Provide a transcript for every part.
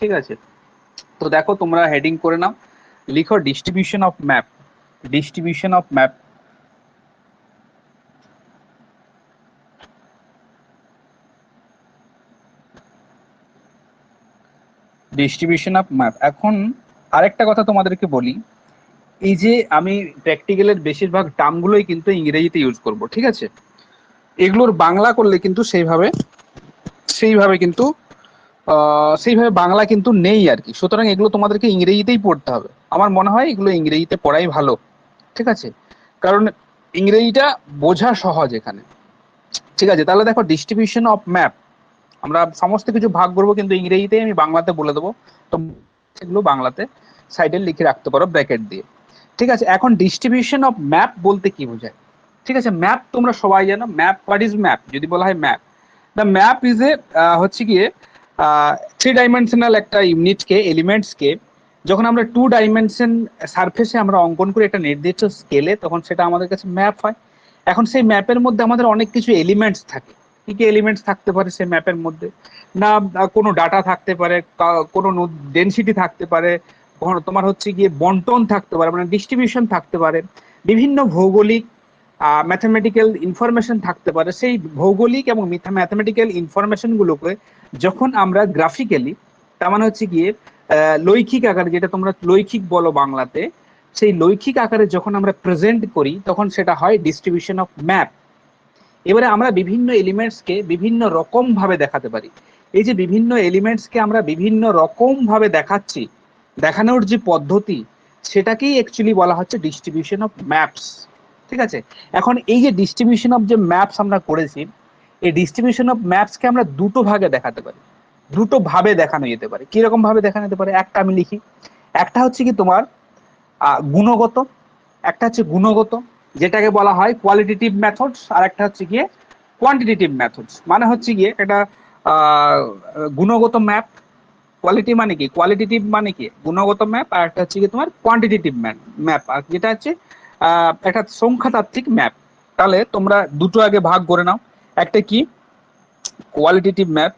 ঠিক আছে। তো দেখো তোমরা হেডিং করে নাও, লিখো distribution of map. Distribution of map, distribution of map. এখন আরেকটা কথা তোমাদেরকে বলি, এই যে আমি প্র্যাকটিক্যালের বেশিরভাগ টার্মগুলোই কিন্তু ইংরেজিতে ইউজ করব, ঠিক আছে। এগুলোর বাংলা করলে কিন্তু সেইভাবে কিন্তু সেইভাবে বাংলা কিন্তু নেই আর কি। সুতরাং এগুলো তোমাদেরকে ইংরেজিতেই পড়তে হবে। আমার মনে হয় এগুলো ইংরেজিতে পড়াই ভালো, ঠিক আছে, কারণ ইংরেজিটা বোঝা সহজ এখানে, ঠিক আছে। তাহলে দেখো ডিস্ট্রিবিউশন অফ ম্যাপ, আমরা সমস্ত কিছু ভাগ করবো কিন্তু ইংরেজিতে আমি বাংলাতে বলে দেবো, তো সেগুলো বাংলাতে সাইডে লিখে রাখতে পারো ব্র্যাকেট দিয়ে, ঠিক আছে। এখন ডিস্ট্রিবিউশন অফ ম্যাপ বলতে কি বোঝায়, ঠিক আছে। ম্যাপ তোমরা সবাই জানো, ম্যাপ, হোয়াট ইজ ম্যাপ যদি বলা হয় ম্যাপ, দ্য ম্যাপ ইজ এ হচ্ছে গিয়ে থ্রি ডাইমেনশনাল একটা ইউনিটকে, এলিমেন্টসকে যখন আমরা টু ডাইমেনশন সারফেসে আমরা অঙ্কন করি একটা নির্দিষ্ট স্কেলে, তখন সেটা আমাদের কাছে ম্যাপ হয়। এখন সেই ম্যাপের মধ্যে আমাদের অনেক কিছু এলিমেন্টস থাকে। কি কি এলিমেন্টস থাকতে পারে সেই ম্যাপের মধ্যে, না কোনো ডাটা থাকতে পারে, কোনো ডেনসিটি থাকতে পারে, তোমার হচ্ছে গিয়ে বন্টন থাকতে পারে, মানে ডিস্ট্রিবিউশন থাকতে পারে, বিভিন্ন ভৌগোলিক ম্যাথামেটিক্যাল ইনফরমেশন থাকতে পারে। সেই ভৌগোলিক এবং ম্যাথামেটিক্যাল ইনফরমেশন গুলোকে যখন আমরা গ্রাফিক্যালি, তার মানে হচ্ছে গিয়ে লৈখিক আকারে, যেটা তোমরা লৈখিক বলো বাংলাতে, সেই লৈখিক আকারে যখন আমরা প্রেজেন্ট করি তখন সেটা হয় ডিস্ট্রিবিউশন অফ ম্যাপ। এবারে আমরা বিভিন্ন এলিমেন্টসকে বিভিন্ন রকম ভাবে দেখাতে পারি। এই যে বিভিন্ন এলিমেন্টসকে আমরা বিভিন্ন রকম ভাবে দেখাচ্ছি, দেখানোর যে পদ্ধতি, সেটাকেই অ্যাকচুয়ালি বলা হচ্ছে ডিস্ট্রিবিউশন অফ ম্যাপস, ঠিক আছে। এখন এই যে ডিস্ট্রিবিউশন অফ যে ম্যাপস আমরা করেছি, এই ডিস্ট্রিবিউশন অফ ম্যাপসকে আমরা দুটো ভাগে দেখাতে পারি, দুটো ভাবে দেখানো যেতে পারে। কিরকম ভাবে দেখানো যেতে পারে, একটা আমি লিখি। একটা হচ্ছে কি তোমার গুণগত, একটা হচ্ছে গুণগত, যেটাকে বলা হয় কোয়ালিটেটিভ মেথডস, আর একটা হচ্ছে গিয়ে কোয়ান্টিটেটিভ মেথডস। মানে হচ্ছে গিয়ে এটা গুণগত ম্যাপ, কোয়ালিটি মানে কি, কোয়ালিটেটিভ মানে কি গুণগত ম্যাপ, আর একটা হচ্ছে কি তোমার কোয়ান্টিটেটিভ ম্যাপ, আর যেটা হচ্ছে একটা সংখ্যাতাত্ত্বিক ম্যাপ। তাহলে তোমরা দুটো আগে ভাগ করে নাও, একটা কি কোয়ালিটেটিভ ম্যাপ,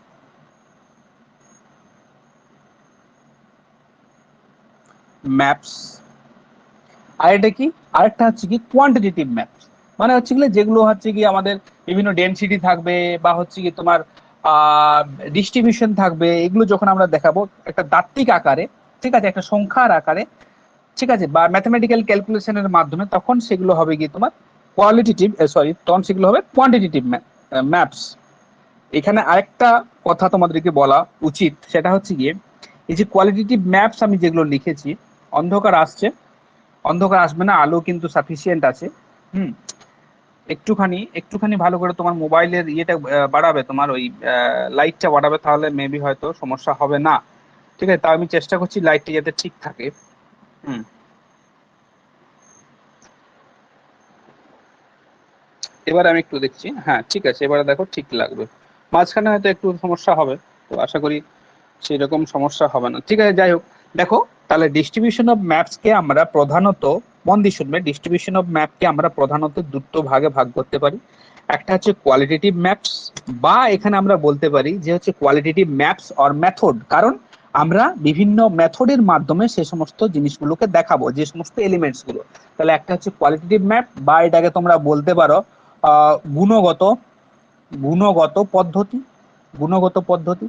ম্যাপস, আর এটা কি, আরেকটা হচ্ছে কি কোয়ান্টিটেটিভ ম্যাপস। মানে হচ্ছে কি যেগুলো হচ্ছে কি আমাদের বিভিন্ন ডেনসিটি থাকবে বা হচ্ছে কি তোমার ডিস্ট্রিবিউশন থাকবে, এগুলো যখন আমরা দেখাবো একটা তাত্ত্বিক আকারে, ঠিক আছে, একটা সংখ্যার আকারে, ঠিক আছে, বা ম্যাথমেটিক্যাল ক্যালকুলেশনের মাধ্যমে, তখন সেগুলো হবে কি তোমার কোয়ালিটেটিভ, তখন সেগুলো হবে কোয়ান্টিটেটিভ ম্যাপস। এখানে আরেকটা কথা তোমাদেরকে বলা উচিত, সেটা হচ্ছে গিয়ে এই যে কোয়ালিটেটিভ ম্যাপস আমি যেগুলো লিখেছি, অন্ধকার আসছে, অন্ধকার আসবে না, আলো কিন্তু সাফিসিয়েন্ট আছে। হুম, একটুখানি একটুখানি ভালো করে তোমার মোবাইলের ইয়েটা বাড়াবে, তোমার ওই লাইটটা বাড়াবে, তাহলে মেবি হয়তো সমস্যা হবে না, ঠিক আছে। তাও আমি চেষ্টা করছি লাইটটা যাতে ঠিক থাকে। হুম, এবার আমি একটু দেখছি, হ্যাঁ ঠিক আছে, এবারে দেখো ঠিক লাগবে। মাঝখানে হয়তো একটু সমস্যা হবে, তো আশা করি সেই রকম সমস্যা হবে না, ঠিক আছে। যাই হোক, দেখো তাহলে ডিস্ট্রিবিউশন অফ ম্যাপস কে আমরা প্রধানত, মন দিয়ে শুনবে, ডিস্ট্রিবিউশন অফ ম্যাপ কে আমরা প্রধানত দুটো ভাগে ভাগ করতে পারি। একটা হচ্ছে কোয়ালিটেটিভ ম্যাপস, বা এখানে আমরা বলতে পারি যে হচ্ছে কোয়ালিটেটিভ ম্যাপস অর মেথড, কারণ আমরা বিভিন্ন মেথডের মাধ্যমে সে সমস্ত জিনিসগুলোকে দেখাবো, যে সমস্ত এলিমেন্টস গুলো। তাহলে একটা হচ্ছে কোয়ালিটেটিভ ম্যাপ, বা এটাকে তোমরা বলতে পারো গুণগত, গুণগত পদ্ধতি, গুণগত পদ্ধতি,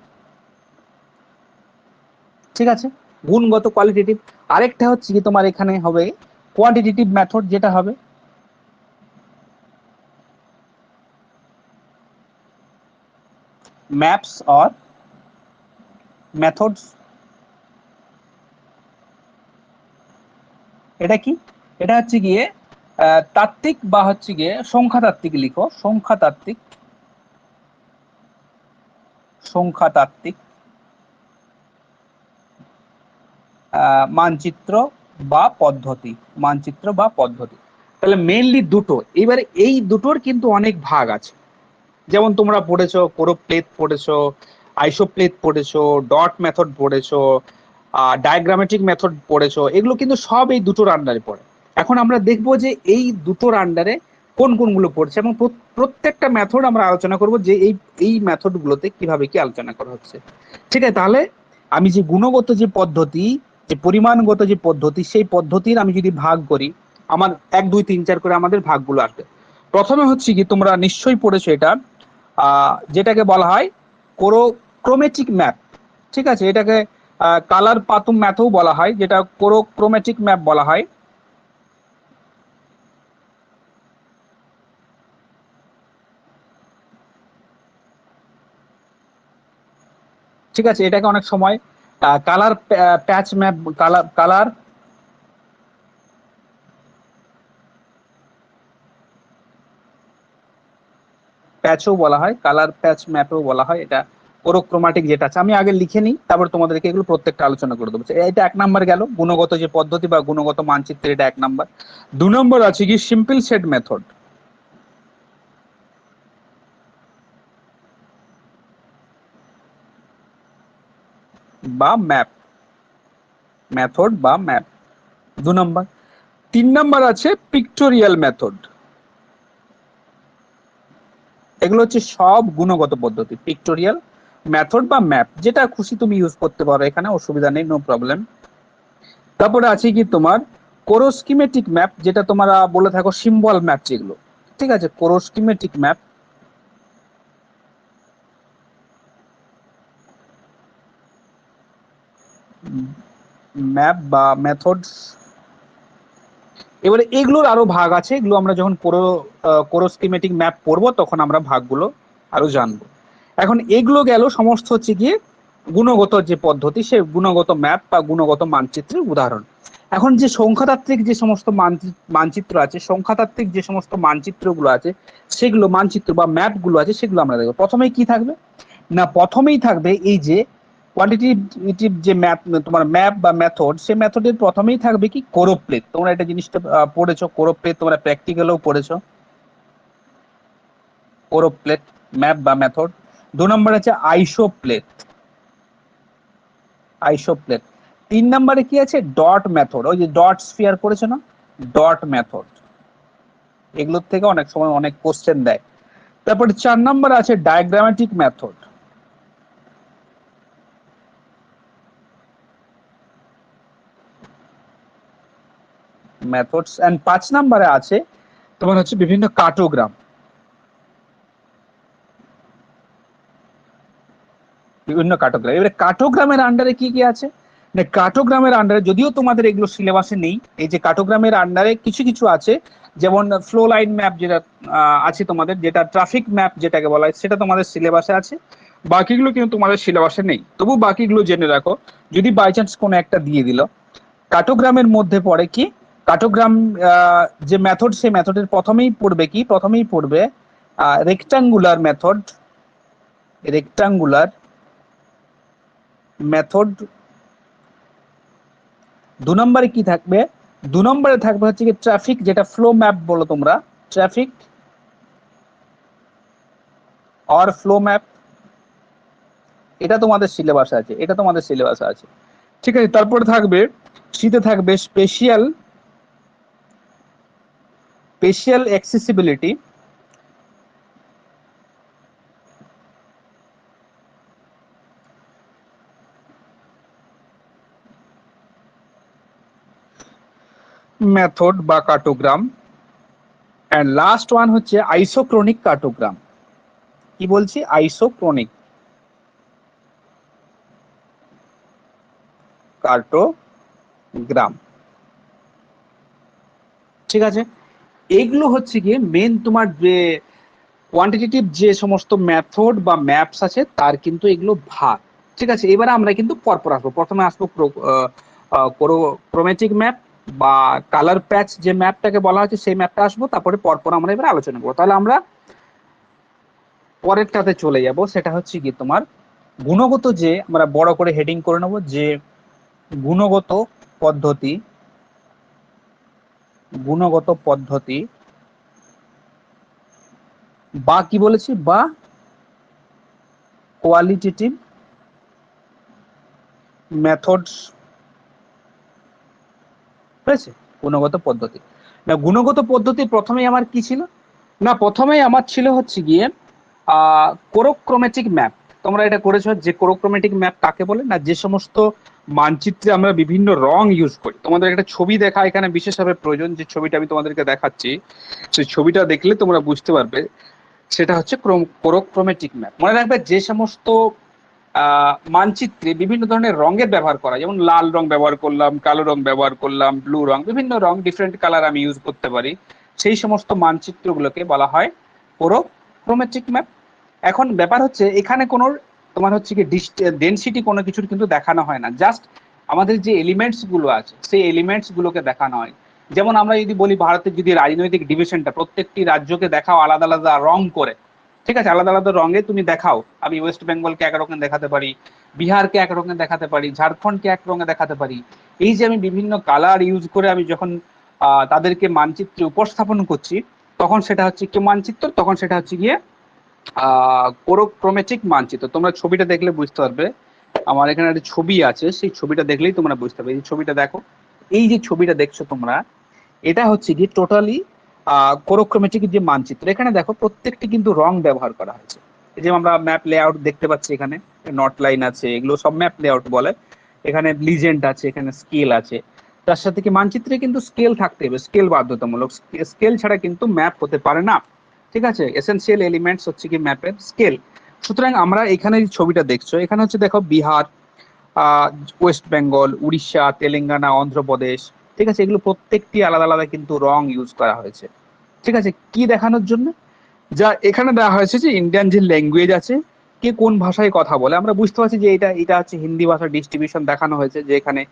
ঠিক আছে, গুণগত কোয়ালিটেটিভ। আরেকটা হচ্ছে কি তোমার এখানে হবে কোয়ান্টিটেটিভ মেথড, যেটা হবে ম্যাপস অর মেথডস। এটা কি, এটা হচ্ছে গিয়ে তাত্ত্বিক, বা হচ্ছে গিয়ে সংখ্যাতাত্ত্বিক, লিখো সংখ্যাতাত্ত্বিক, সংখ্যাতাত্ত্বিক মানচিত্র বা পদ্ধতি, মানচিত্র বা পদ্ধতি। তাহলে মেইনলি দুটো। এবারে এই দুটোর কিন্তু অনেক ভাগ আছে, যেমন তোমরা পড়েছো কোরোপ্লেথ পড়েছো, আইসোপ্লেথ পড়েছো, ডট মেথড পড়েছো, ডায়াগ্রামেটিক মেথড পড়েছো, এগুলো কিন্তু সব এই দুটোর আন্ডারে পড়ে। এখন আমরা দেখবো যে এই দুটোর আন্ডারে কোন কোনগুলো পড়ছে, এবং প্রত্যেকটা মেথড আমরা আলোচনা করব যে এই এই মেথড গুলোতে কিভাবে কি আলোচনা করা হচ্ছে, ঠিক আছে। তাহলে আমি যে গুণগত যে পদ্ধতি, যে পরিমাণগত যে পদ্ধতি, সেই পদ্ধতির আমি যদি ভাগ করি, আমার 1 2 3 4 করে আমাদের ভাগগুলো আসবে। প্রথমে হচ্ছে কি, তোমরা নিশ্চয়ই পড়েছো এটা, যেটাকে বলা হয় ক্রোমেটিক ম্যাপ। ঠিক আছে, এটাকে কালার পাতুম ম্যাথও বলা হয়, যেটা ক্রোমেটিক ম্যাপ বলা হয়। ঠিক আছে, এটাকে অনেক সময় কালার প্যাচ ম্যাপ, কালার কালার প্যাচও বলা হয়, কালার প্যাচ ম্যাপও বলা হয়। এটা ক্রোমাটিক যেটা আছে, আমি আগে লিখে নিই, তারপর তোমাদেরকে এগুলো প্রত্যেকটা আলোচনা করে দেবো। এটা 1 নাম্বার গেল, গুণগত যে পদ্ধতি বা গুণগত মানচিত্র, এটা 1 নাম্বার। 2 নম্বর আছে কি সিম্পল সেট মেথড বা ম্যাপ, মেথড বা ম্যাপ 2 নম্বর। 3 নম্বর আছে পিক্টোরিয়াল মেথড। এগুলো হচ্ছে সব গুণগত পদ্ধতি, পিক্টোরিয়াল মেথড বা ম্যাপ, যেটা খুশি তুমি ইউজ করতে পারো, এখানে অসুবিধা নেই, নো প্রবলেম। তারপরে আছে কি তোমার কোরোস্কিমেটিক ম্যাপ, যেটা তোমরা বলে থাকো সিম্বল ম্যাপ যেগুলো। ঠিক আছে, কোরোস্কিমেটিক ম্যাপ, ম্যাপ বা মেথডস। এবারে এগুলোর আরো ভাগ আছে, এগুলো আমরা যখন কোরোস্কিমেটিক ম্যাপ পড়বো তখন আমরা ভাগগুলো আরো জানবো। এখন এগুলো গেল সমস্ত হচ্ছে গিয়ে গুণগত যে পদ্ধতি, সে গুণগত ম্যাপ বা গুণগত মানচিত্রের উদাহরণ। এখন যে সংখ্যাতাত্ত্বিক যে সমস্ত মানচিত্র আছে, সংখ্যাতাত্ত্বিক যে সমস্ত মানচিত্রগুলো আছে, সেগুলো মানচিত্র বা ম্যাপগুলো আছে, সেগুলো আমরা দেখবো। প্রথমেই কি থাকবে না, প্রথমেই থাকবে এই যে কোয়ান্টিটেটিভ যে ম্যাপ, তোমার ম্যাপ বা মেথড, সেই মেথডের প্রথমেই থাকবে কি কোরোপ্লেট। তোমরা এটা জিনিসটা পড়েছো, কোরোপ্লেট তোমরা প্র্যাকটিক্যালেও পড়েছো, কোরোপ্লেট ম্যাপ বা মেথড। 2 নম্বর আছে আইসোপ্লেট, আইসোপ্লেট। 3 নম্বরে কি আছে ডট মেথড, ওই যে ডট স্ফিয়ার করেছে না, ডট মেথড। এগুলোর থেকে অনেক সময় অনেক কোশ্চেন দেয়। তারপরে 4 নম্বর আছে ডায়াগ্রামেটিক মেথড। মেথডস এন্ড 5 নম্বরে আছে তোমার হচ্ছে বিভিন্ন কার্টোগ্রাম, বিভিন্ন কার্টোগ্রাম। এবারে কার্টোগ্রামের আন্ডারে কি কি আছে না, কার্টোগ্রামের আন্ডারে যদিও তোমাদের এগুলো সিলেবাসে নেই, এই যে কার্টোগ্রামের আন্ডারে কিছু কিছু আছে, যেমন ফ্লো লাইন ম্যাপ যেটা আছে তোমাদের, যেটা ট্রাফিক ম্যাপ যেটাকে বলা হয়, সেটা তোমাদের সিলেবাসে আছে। বাকিগুলো কিন্তু তোমাদের সিলেবাসে নেই, তবু বাকিগুলো জেনে রাখো, যদি বাই চান্স কোনো একটা দিয়ে দিল। কার্টোগ্রামের মধ্যে পড়ে কি, কার্টোগ্রাম যে মেথড, সেই মেথডের প্রথমেই পড়বে কি, প্রথমেই পড়বে রেক্টাঙ্গুলার মেথড, রেক্টাঙ্গুলার মেথড। 2 নম্বরে কি থাকবে, 2 নম্বরে থাকবে হচ্ছে কি ট্রাফিক, যেটা ফ্লো ম্যাপ বলো তোমরা, ট্রাফিক অর ফ্লো ম্যাপ। এটা তোমাদের সিলেবাসে আছে, এটা তোমাদের সিলেবাসে আছে। ঠিক আছে, তারপরে থাকবে শীতে থাকবে স্পেশাল, স্পেশাল অ্যাক্সেসিবিলিটি, মেথড বা কার্টোগ্রাম। এন্ড লাস্ট ওয়ান হচ্ছে আইসোক্রনিক কার্টোগ্রাম। কি বলছি, আইসোক্রনিক কার্টোগ্রাম। ঠিক আছে, এগুলো হচ্ছে গিয়ে মেন তোমার যে কোয়ান্টিটেটিভ যে সমস্ত মেথড বা ম্যাপস আছে, তার কিন্তু এগুলো ভাগ। ঠিক আছে, এবারে আমরা কিন্তু পরপর আসবো। প্রথমে আসবো ক্রোমেটিক ম্যাপ বা কালার প্যাচ যে ম্যাপটাকে বলা হচ্ছে, সেই ম্যাপটা আসবো, তারপরে পরপর আমরা এবার আলোচনা করবো। তাহলে আমরা পরেরটাতে চলে যাব, সেটা হচ্ছে কি তোমার গুণগত, যে আমরা বড় করে হেডিং করে নেব, যে গুণগত পদ্ধতি, গুণগত পদ্ধতি বা কি বলেছি, বা কোয়ালিটেটিভ মেথডস। হয়েছে, গুণগত পদ্ধতি। না, গুণগত পদ্ধতি প্রথমেই আমার কি ছিল না, প্রথমেই আমার ছিল হচ্ছে গিয়ে কোরোক্রোমেটিক ম্যাপ। তোমরা এটা করেছো যে কোরোক্রোমেটিক ম্যাপ কাকে বলে না, যে সমস্ত মানচিত্রে আমরা বিভিন্ন রং ইউজ করি। তোমাদের একটা ছবি দেখা এখানে বিশেষভাবে প্রয়োজন, যে ছবিটা আমি তোমাদেরকে দেখাচ্ছি সেই ছবিটা দেখলে তোমরা বুঝতে পারবে সেটা হচ্ছে কোরোক্রোমেটিক ম্যাপ। মনে রাখবে যে সমস্ত মানচিত্রে বিভিন্ন ধরনের রঙের ব্যবহার করা, যেমন লাল রং ব্যবহার করলাম, কালো রং ব্যবহার করলাম, ব্লু রং, বিভিন্ন রং ডিফারেন্ট কালার আমি ইউজ করতে পারি, সেই সমস্ত মানচিত্রগুলোকে বলা হয় কোরোক্রোমেটিক ম্যাপ। এখন ব্যাপার হচ্ছে এখানে কোনো তোমার হচ্ছে কি ডেনসিটি কোনো কিছুর কিন্তু দেখানো হয় না, জাস্ট আমাদের যে এলিমেন্টস গুলো আছে সেই এলিমেন্টস গুলোকে দেখানো হয়। যেমন আমরা যদি বলি ভারতের যদি রাজনৈতিক ডিভিশনটা, প্রত্যেকটি রাজ্যকে দেখাও আলাদা আলাদা রং করে, ঠিক আছে, আলাদা আলাদা রঙে তুমি দেখাও। আমি ওয়েস্ট বেঙ্গলকে এক রঙে দেখাতে পারি, বিহারকে এক রঙে দেখাতে পারি, ঝাড়খণ্ডকে এক রঙে দেখাতে পারি। এই যে আমি বিভিন্ন কালার ইউজ করে আমি যখন তাদেরকে মানচিত্রে উপস্থাপন করছি, তখন সেটা হচ্ছে কি মানচিত্র, তখন সেটা হচ্ছে গিয়ে কোরোক্রোমেটিক মানচিত্র। তোমরা ছবিটা দেখলে বুঝতে পারবে, আমার এখানে একটা ছবি আছে, সেই ছবিটা দেখলেই তোমরা বুঝতে পারবে। এই ছবিটা দেখো, এই যে ছবিটা দেখছো তোমরা, এটা হচ্ছে কি টোটালি কোরোক্রোমেটিক যে মানচিত্র। এখানে দেখো প্রত্যেকটি কিন্তু রং ব্যবহার করা হয়েছে। এই যে আমরা ম্যাপ লেআউট দেখতে পাচ্ছি, এখানে নট লাইন আছে, এগুলো সব ম্যাপ লেআউট বলে। এখানে লিজেন্ড আছে, এখানে স্কেল আছে, তার সাথে কি মানচিত্রে কিন্তু স্কেল থাকতে হবে, স্কেল বাধ্যতামূলক, স্কেল ছাড়া কিন্তু ম্যাপ হতে পারে না। ঠিক আছে, এসেনশিয়াল এলিমেন্টস হচ্ছে কি ম্যাপের স্কেল। সুতরাং আমরা এখানে যে ছবিটা দেখছো, এখানে হচ্ছে দেখো বিহার, ওয়েস্ট বেঙ্গল, উড়িষ্যা, তেলেঙ্গানা, অন্ধ্রপ্রদেশ, ঠিক আছে, এগুলো প্রত্যেকটি আলাদা আলাদা কিন্তু রং ইউজ করা হয়েছে। ঠিক আছে, কি দেখানোর জন্য? যা এখানে দেওয়া হয়েছে যে ইন্ডিয়ান যে ল্যাঙ্গুয়েজ আছে, কে কোন ভাষায় কথা বলে, আমরা বুঝতে পারছি যে এটা এটা হচ্ছে হিন্দি ভাষার ডিস্ট্রিবিউশন দেখানো হয়েছে, যে এখানে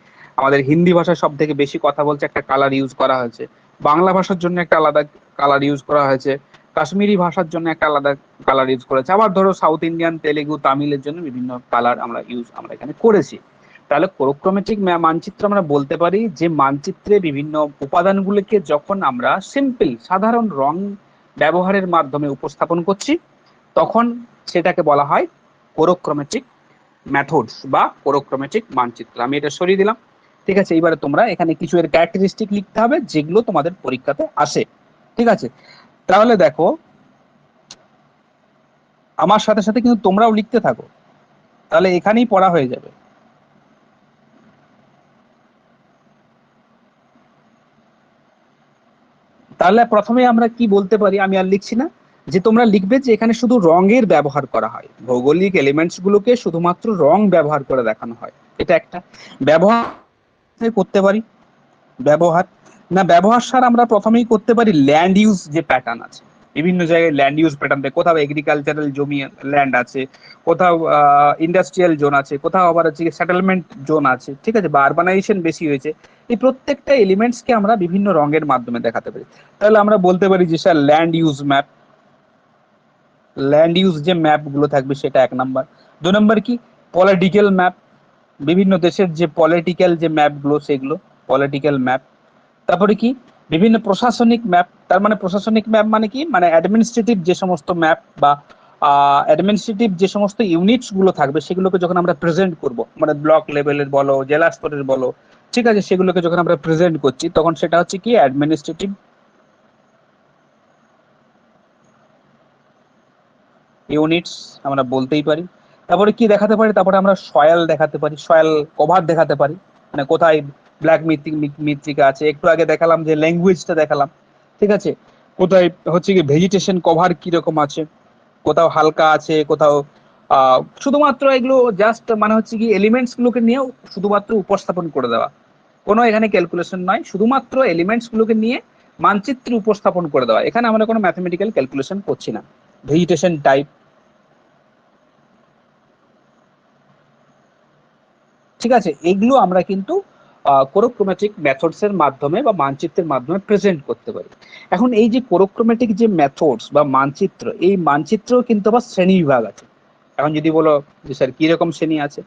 আমাদের হিন্দি ভাষা সব থেকে বেশি কথা বলছে, একটা কালার ইউজ করা হয়েছে। বাংলা ভাষার জন্য একটা আলাদা কালার ইউজ করা হয়েছে, কাশ্মীরি ভাষার জন্য একটা আলাদা কালার ইউজ করেছে, আবার ধরো সাউথ ইন্ডিয়ান, তেলেগু, তামিলের জন্য বিভিন্ন কালার আমরা এখানে করেছি। তাহলে কোরোক্রোমেটিক মানচিত্র আমরা বলতে পারি যে মানচিত্রে বিভিন্ন উপাদানগুলোকে যখন আমরা সিম্পল সাধারণ রং ব্যবহারের মাধ্যমে উপস্থাপন করছি, তখন সেটাকে বলা হয় কোরোক্রোমেটিক মেথডস বা কোরোক্রোমেটিক মানচিত্র। আমি এটা সরিয়ে দিলাম। ঠিক আছে, এইবারে তোমরা এখানে কিছু এর ক্যারেক্টারিস্টিক লিখতে হবে যেগুলো তোমাদের পরীক্ষাতে আসে। ঠিক আছে, তাহলে দেখো আমার সাথে সাথে কিন্তু তোমরাও লিখতে থাকো, তাহলে এখানেই পড়া হয়ে যাবে। তাহলে প্রথমে আমরা কি বলতে পারি, আমি আর লিখছি না, যে তোমরা লিখবে যে এখানে শুধু রঙের ব্যবহার করা হয়, ভৌগোলিক এলিমেন্টস গুলোকে শুধুমাত্র রং ব্যবহার করে দেখানো হয়। এটা একটা ব্যবহার করতে পারি। ব্যবহার না, ব্যবহার সার আমরা প্রথমেই করতে পারি ল্যান্ড ইউজ যে প্যাটার্ন আছে, বিভিন্ন জায়গায় ল্যান্ড ইউজ প্যাটার্ন দেয়, কোথাও এগ্রিকালচারাল জমি ল্যান্ড আছে, কোথাও ইন্ডাস্ট্রিয়াল জোন আছে, কোথাও আবার হচ্ছে সেটেলমেন্ট জোন আছে, ঠিক আছে, বা আরবানাইজেশন বেশি হয়েছে। এই প্রত্যেকটা এলিমেন্টসকে আমরা বিভিন্ন রঙের মাধ্যমে দেখাতে পারি। তাহলে আমরা বলতে পারি যে sir land use map, land use যে ম্যাপ গুলো থাকবে সেটা এক নাম্বার। 2 নম্বর কি, পলিটিক্যাল ম্যাপ, বিভিন্ন দেশের যে পলিটিক্যাল যে ম্যাপ গুলো সেগুলো পলিটিক্যাল ম্যাপ। তারপরে কি, বিভিন্ন প্রশাসনিক ম্যাপ, তার মানে প্রশাসনিক ম্যাপ মানে কি, মানে অ্যাডমিনিস্ট্রেটিভ যে সমস্ত ম্যাপ বা অ্যাডমিনিস্ট্রেটিভ যে সমস্ত ইউনিটস গুলো থাকবে সেগুলোকে যখন আমরা প্রেজেন্ট করব, মানে ব্লক লেভেলের বলো, জেলা স্তরের বলো, ঠিক আছে, সেগুলোকে যখন আমরা প্রেজেন্ট করছি তখন সেটা হচ্ছে কি অ্যাডমিনিস্ট্রেটিভ ইউনিটস আমরা বলতেই পারি। তারপরে কি দেখাতে পারি, তারপরে আমরা সয়েল দেখাতে পারি, সয়েল কভার দেখাতে পারি, মানে কোথায় ব্ল্যাক মৃত্তিকা আছে, একটু আগে দেখালাম যে ল্যাঙ্গুয়েজটা দেখালাম, ঠিক আছে, কোথায় হচ্ছে কি ভেজিটেশন কভার কিরকম আছে, কোথাও হালকা আছে, কোথাও শুধুমাত্র এগুলো জাস্ট মানে হচ্ছে কি এলিমেন্টস গুলোকে নিয়ে শুধুমাত্র উপস্থাপন করে দেওয়া, কোনো এখানে ক্যালকুলেশন নয়, শুধুমাত্র এলিমেন্টস গুলোকে নিয়ে মানচিত্রে উপস্থাপন করে দেওয়া, এখানে আমরা কোনো ম্যাথমেটিক্যাল ক্যালকুলেশন করছি না। ভেজিটেশন টাইপ, ঠিক আছে, এগুলো আমরা কিন্তু কোরোক্রোমেটিক মেথডস এর মাধ্যমে বা মানচিত্রের মাধ্যমে প্রেজেন্ট করতে পারি। এখন এই যে কোরোক্রোমেটিক যে মেথডস বা মানচিত্র, এই মানচিত্র কিন্তু আবার শ্রেণী বিভাগ আছে। এখন যদি বলো যে স্যার কি রকম শ্রেণী আছে,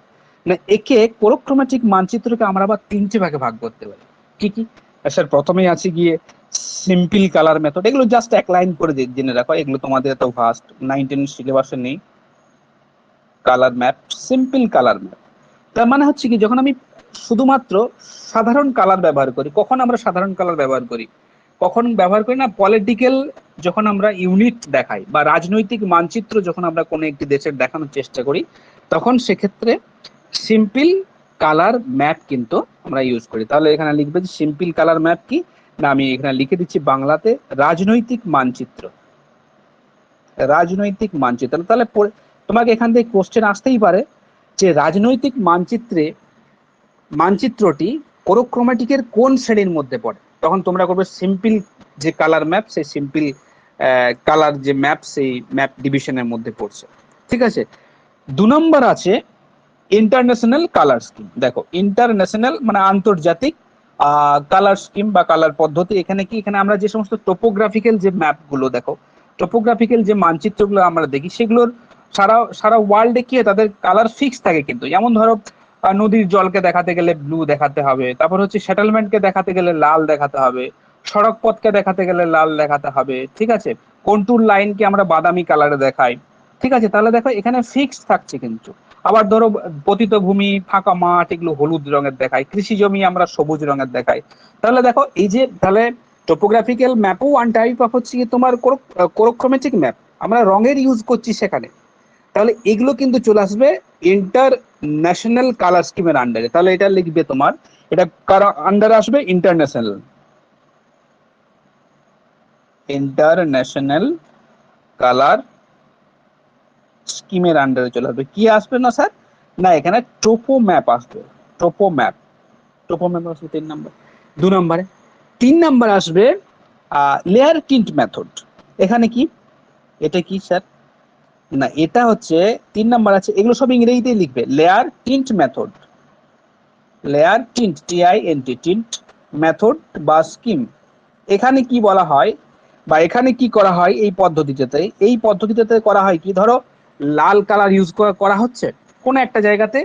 না একে কোরোক্রোমেটিক মানচিত্রকে আমরা আবার 3টে ভাগে ভাগ করতে পারি। কি কি? স্যার প্রথমেই আছে গিয়ে সিম্পল কালার মেথড, এগুলো জাস্ট এক লাইন করে জেনে রাখো, এগুলো তোমাদের এত ভাস্ট 9-10 সিলেবাসে নেই। Colour map, simple colour map, তার মানে হচ্ছে কি যখন আমি শুধুমাত্র সাধারণ কালার ব্যবহার করি, কখন আমরা সাধারণ কালার ব্যবহার করি, কখন ব্যবহার করি না, পলিটিক্যাল যখন আমরা ইউনিট দেখাই বা রাজনৈতিক মানচিত্র যখন আমরা কোনো একটি দেশের দেখানোর চেষ্টা করি, তখন সেক্ষেত্রে সিম্পল কালার ম্যাপ কিন্তু আমরা ইউজ করি। তাহলে এখানে লিখবে যে সিম্পল কালার ম্যাপ কি না, আমি এখানে লিখে দিচ্ছি বাংলাতে রাজনৈতিক মানচিত্র। রাজনৈতিক মানচিত্র, তাহলে তোমাকে এখান থেকে কোশ্চেন আসতেই পারে যে রাজনৈতিক মানচিত্রটি কোরোক্রোম্যাটিকের কোন শ্রেণীর মধ্যে পড়ে, তখন তোমরা করবে সিম্পল যে কালার ম্যাপ, সেই সিম্পল কালার যে ম্যাপ, সেই ম্যাপ ডিভিশনের মধ্যে পড়ছে। ঠিক আছে। 2 নম্বর আছে ইন্টারন্যাশনাল কালার স্কিম। দেখো ইন্টারন্যাশনাল মানে আন্তর্জাতিক কালার স্কিম বা কালার পদ্ধতি। এখানে কি, এখানে আমরা যে সমস্ত টোপোগ্রাফিক্যাল যে ম্যাপগুলো দেখো, টোপোগ্রাফিক্যাল যে মানচিত্রগুলো আমরা দেখি, সেগুলোর সারা সারা ওয়ার্ল্ডে কি হয়, তাদের কালার ফিক্স থাকে কিন্তু। যেমন ধরো নদীর জলকে দেখাতে গেলে ব্লু দেখাতে হবে, তারপর হচ্ছে সেটেলমেন্টকে দেখাতে গেলে লাল দেখাতে হবে, সড়ক পথকে দেখাতে গেলে লাল দেখাতে হবে। ঠিক আছে। কন্টুর লাইনকে আমরা বাদামি কালারে দেখাই। ঠিক আছে। তাহলে দেখো এখানে ফিক্স থাকছে কিন্তু। আবার ধরো পতিত ভূমি, ফাঁকা মাঠ, এগুলো হলুদ রঙের দেখায়, কৃষি জমি আমরা সবুজ রঙের দেখাই। তাহলে দেখো এই যে, তাহলে টোপোগ্রাফিক্যাল ম্যাপও ওয়ান টাইপ অফ হচ্ছে তোমার কোরোক্রোমেটিক ম্যাপ, আমরা রঙের ইউজ করছি সেখানে। তাহলে এগুলো কিন্তু চলে আসবে ইন্টারন্যাশনাল কালার স্কিমের আন্ডারে। তাহলে এটা লিখবে তোমার, এটা কার আন্ডারে আসবে, ইন্টারন্যাশনাল কালার স্কিমের আন্ডারে চলে আসবে। কি আসবে না স্যার, না এখানে টোপো ম্যাপ আসবে। টোপো ম্যাপ আসবে 3 নম্বর। 2 নম্বরে 3 নম্বর আসবে লেয়ার টিন্ট মেথড। এখানে কি, এটা কি স্যার, না এটা হচ্ছে 3 নম্বর আছে, এগুলো সব ইংরেজিতে লিখবে। Layer tint method, layer tint, TINT, tint method বা স্কিম। এখানে কি বলা হয় বা এখানে কি করা হয়, এই পদ্ধতিতে করা হয় কি, ধরো লাল কালার ইউজ করা হচ্ছে কোনো একটা জায়গাতে,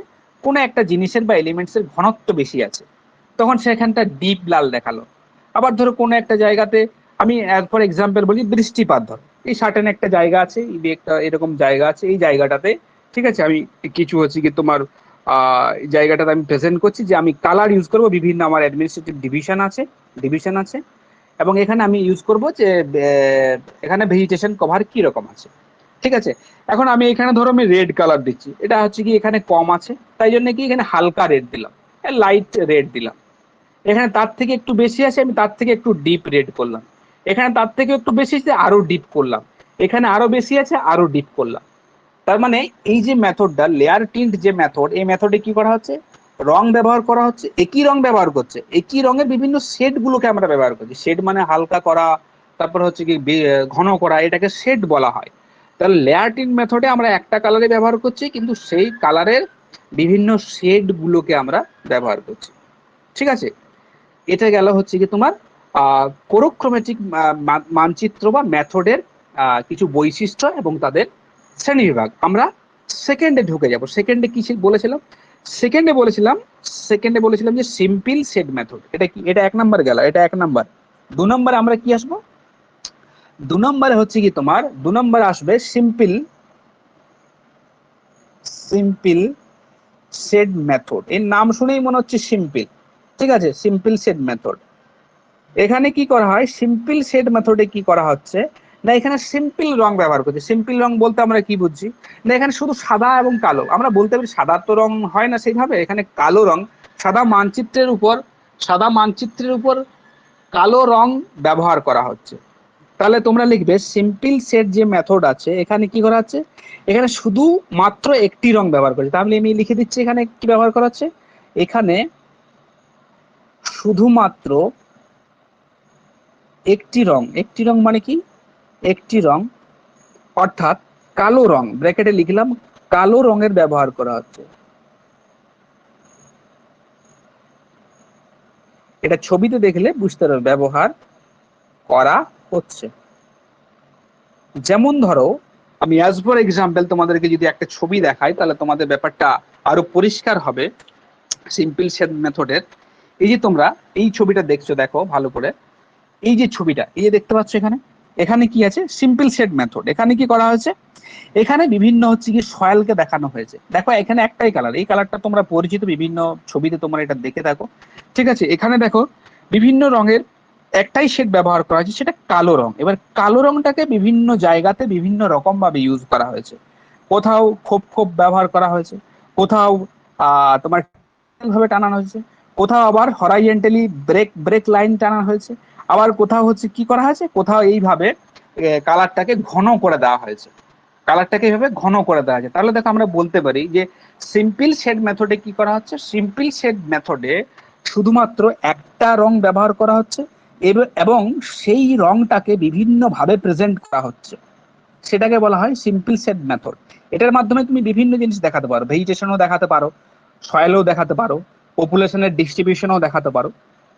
কোনো একটা জিনিসের বা এলিমেন্টস এর ঘনত্ব বেশি আছে, তখন সেখানটা ডিপ লাল দেখালো। আবার ধরো কোনো একটা জায়গাতে, আমি ফর এক্সাম্পল বলি বৃষ্টিপাত, ধরো এই সার্টেন একটা জায়গা আছে, একটা এরকম জায়গা আছে, এই জায়গাটাতে ঠিক আছে, আমি কিছু হচ্ছে কি তোমার জায়গাটাতে আমি প্রেজেন্ট করছি যে আমি কালার ইউজ করব বিভিন্ন, আমার অ্যাডমিনিস্ট্রেটিভ ডিভিশন আছে, এবং এখানে আমি ইউজ করব যে এখানে ভেজিটেশন কভার কি রকম আছে। ঠিক আছে। এখন আমি এখানে ধরো আমি রেড কালার দিচ্ছি, এটা হচ্ছে কি এখানে কম আছে, তাই জন্য কি এখানে হালকা রেড দিলাম, লাইট রেড দিলাম। এখানে তার থেকে একটু বেশি আছে, আমি তার থেকে একটু ডিপ রেড করলাম। এখানে তার থেকে একটু বেশি আছে, আরো ডিপ করলাম। এখানে আরো বেশি আছে, আরো ডিপ করলাম। তার মানে এই যে মেথডটা লেয়ার টিন্ট যে মেথড, এই মেথডে কি করা হচ্ছে, রং ব্যবহার করা হচ্ছে, একই রং ব্যবহার করছে, একই রঙের বিভিন্ন শেড গুলোকে আমরা ব্যবহার করছি। শেড মানে হালকা করা, তারপর হচ্ছে কি ঘন করা, এটাকে শেড বলা হয়। তাহলে লেয়ার টিন্ট মেথডে আমরা একটা কালারে ব্যবহার করছি, কিন্তু সেই কালারের বিভিন্ন শেড গুলোকে আমরা ব্যবহার করছি। ঠিক আছে। এটা গেল হচ্ছে কি তোমার কোরোক্রোমেটিক মানচিত্র বা মেথডের কিছু বৈশিষ্ট্য এবং তাদের শ্রেণীবিভাগ। আমরা সেকেন্ডে ঢুকে যাব। সেকেন্ডে কি বলেছিলাম, সেকেন্ডে বলেছিলাম যে সিম্পল সেট মেথড। এটা কি, এটা 1 নাম্বার গেল, এটা 1 নাম্বার। 2 নম্বরে আমরা কি আসবো, 2 নম্বরে হচ্ছে কি তোমার 2 নম্বরে আসবে সিম্পল সেট মেথড। এর নাম শুনেই মনে হচ্ছে সিম্পল। ঠিক আছে, সিম্পল সেট মেথড। এখানে কি করা হয়, সিম্পল সেট মেথডে কি করা হচ্ছে না, এখানে সিম্পল রং ব্যবহার করছে। সিম্পল রং বলতে আমরা কি বুঝছি, না এখানে শুধু সাদা এবং কালো, আমরা বলতে পারি সাদা তো রং হয় না সেইভাবে, এখানে কালো রং, সাদা মানচিত্রের উপর কালো রং ব্যবহার করা হচ্ছে। তাহলে তোমরা লিখবে সিম্পল সেট যে মেথড আছে, এখানে কি করা হচ্ছে, এখানে শুধু মাত্র একটি রং ব্যবহার করছে। তাহলে আমি লিখে দিচ্ছি এখানে কি ব্যবহার করা হচ্ছে, এখানে শুধুমাত্র একটি রং মানে কি, একটি রং অর্থাৎ কালো রং, ব্র্যাকেটে লিখলাম কালো রঙের ব্যবহার করা হচ্ছে। এটা ছবিতে দেখলে বুঝতে পারবে ব্যবহার করা হচ্ছে। যেমন ধরো আমি অ্যাজ ফর এক্সাম্পল তোমাদেরকে যদি একটা ছবি দেখাই, তাহলে তোমাদের ব্যাপারটা আরো পরিষ্কার হবে সিম্পল সেট মেথডের। এই যে তোমরা এই ছবিটা দেখছো, দেখো ভালো করে, এই যে ছবিটা, এই যে দেখতে পাচ্ছ, এখানে কি আছে, সিম্পল সেট মেথড। এখানে কি করা হয়েছে, এখানে বিভিন্ন হচ্ছে কি সয়েলকে দেখানো হয়েছে। দেখো এখানে একটাই কালার, এই কালারটা তোমরা পরিচিত, বিভিন্ন ছবিতে তোমরা এটা দেখে থাকো। ঠিক আছে। এখানে দেখো বিভিন্ন রঙের একটাই শেড ব্যবহার করা হয়েছে, সেটা কালো রং। এবার কালো রংটাকে বিভিন্ন জায়গাতে বিভিন্ন রকম ভাবে ইউজ করা হয়েছে। কোথাও খোপ খোপ ব্যবহার করা হয়েছে, কোথাও তোমার ভাবে টানানো হয়েছে, কোথাও আবার হরাইজেন্টালি ব্রেক ব্রেক লাইন টানা হয়েছে, আবার কোথাও হচ্ছে কি করা হয়েছে, কোথাও এইভাবে কালারটাকে ঘন করে দেওয়া হয়েছে, কালারটাকে এইভাবে ঘন করে দেওয়া হয়েছে। তাহলে দেখো আমরা বলতে পারি যে সিম্পল শেড মেথডে কি করা হচ্ছে, সিম্পল শেড মেথডে শুধুমাত্র একটা রং ব্যবহার করা হচ্ছে এবং সেই রংটাকে বিভিন্ন ভাবে প্রেজেন্ট করা হচ্ছে, সেটাকে বলা হয় সিম্পল শেড মেথড। এটার মাধ্যমে তুমি বিভিন্ন জিনিস দেখাতে পারো, ভেজিটেশনও দেখাতে পারো, সয়েলও দেখাতে পারো, পপুলেশনের ডিস্ট্রিবিউশনও দেখাতে পারো।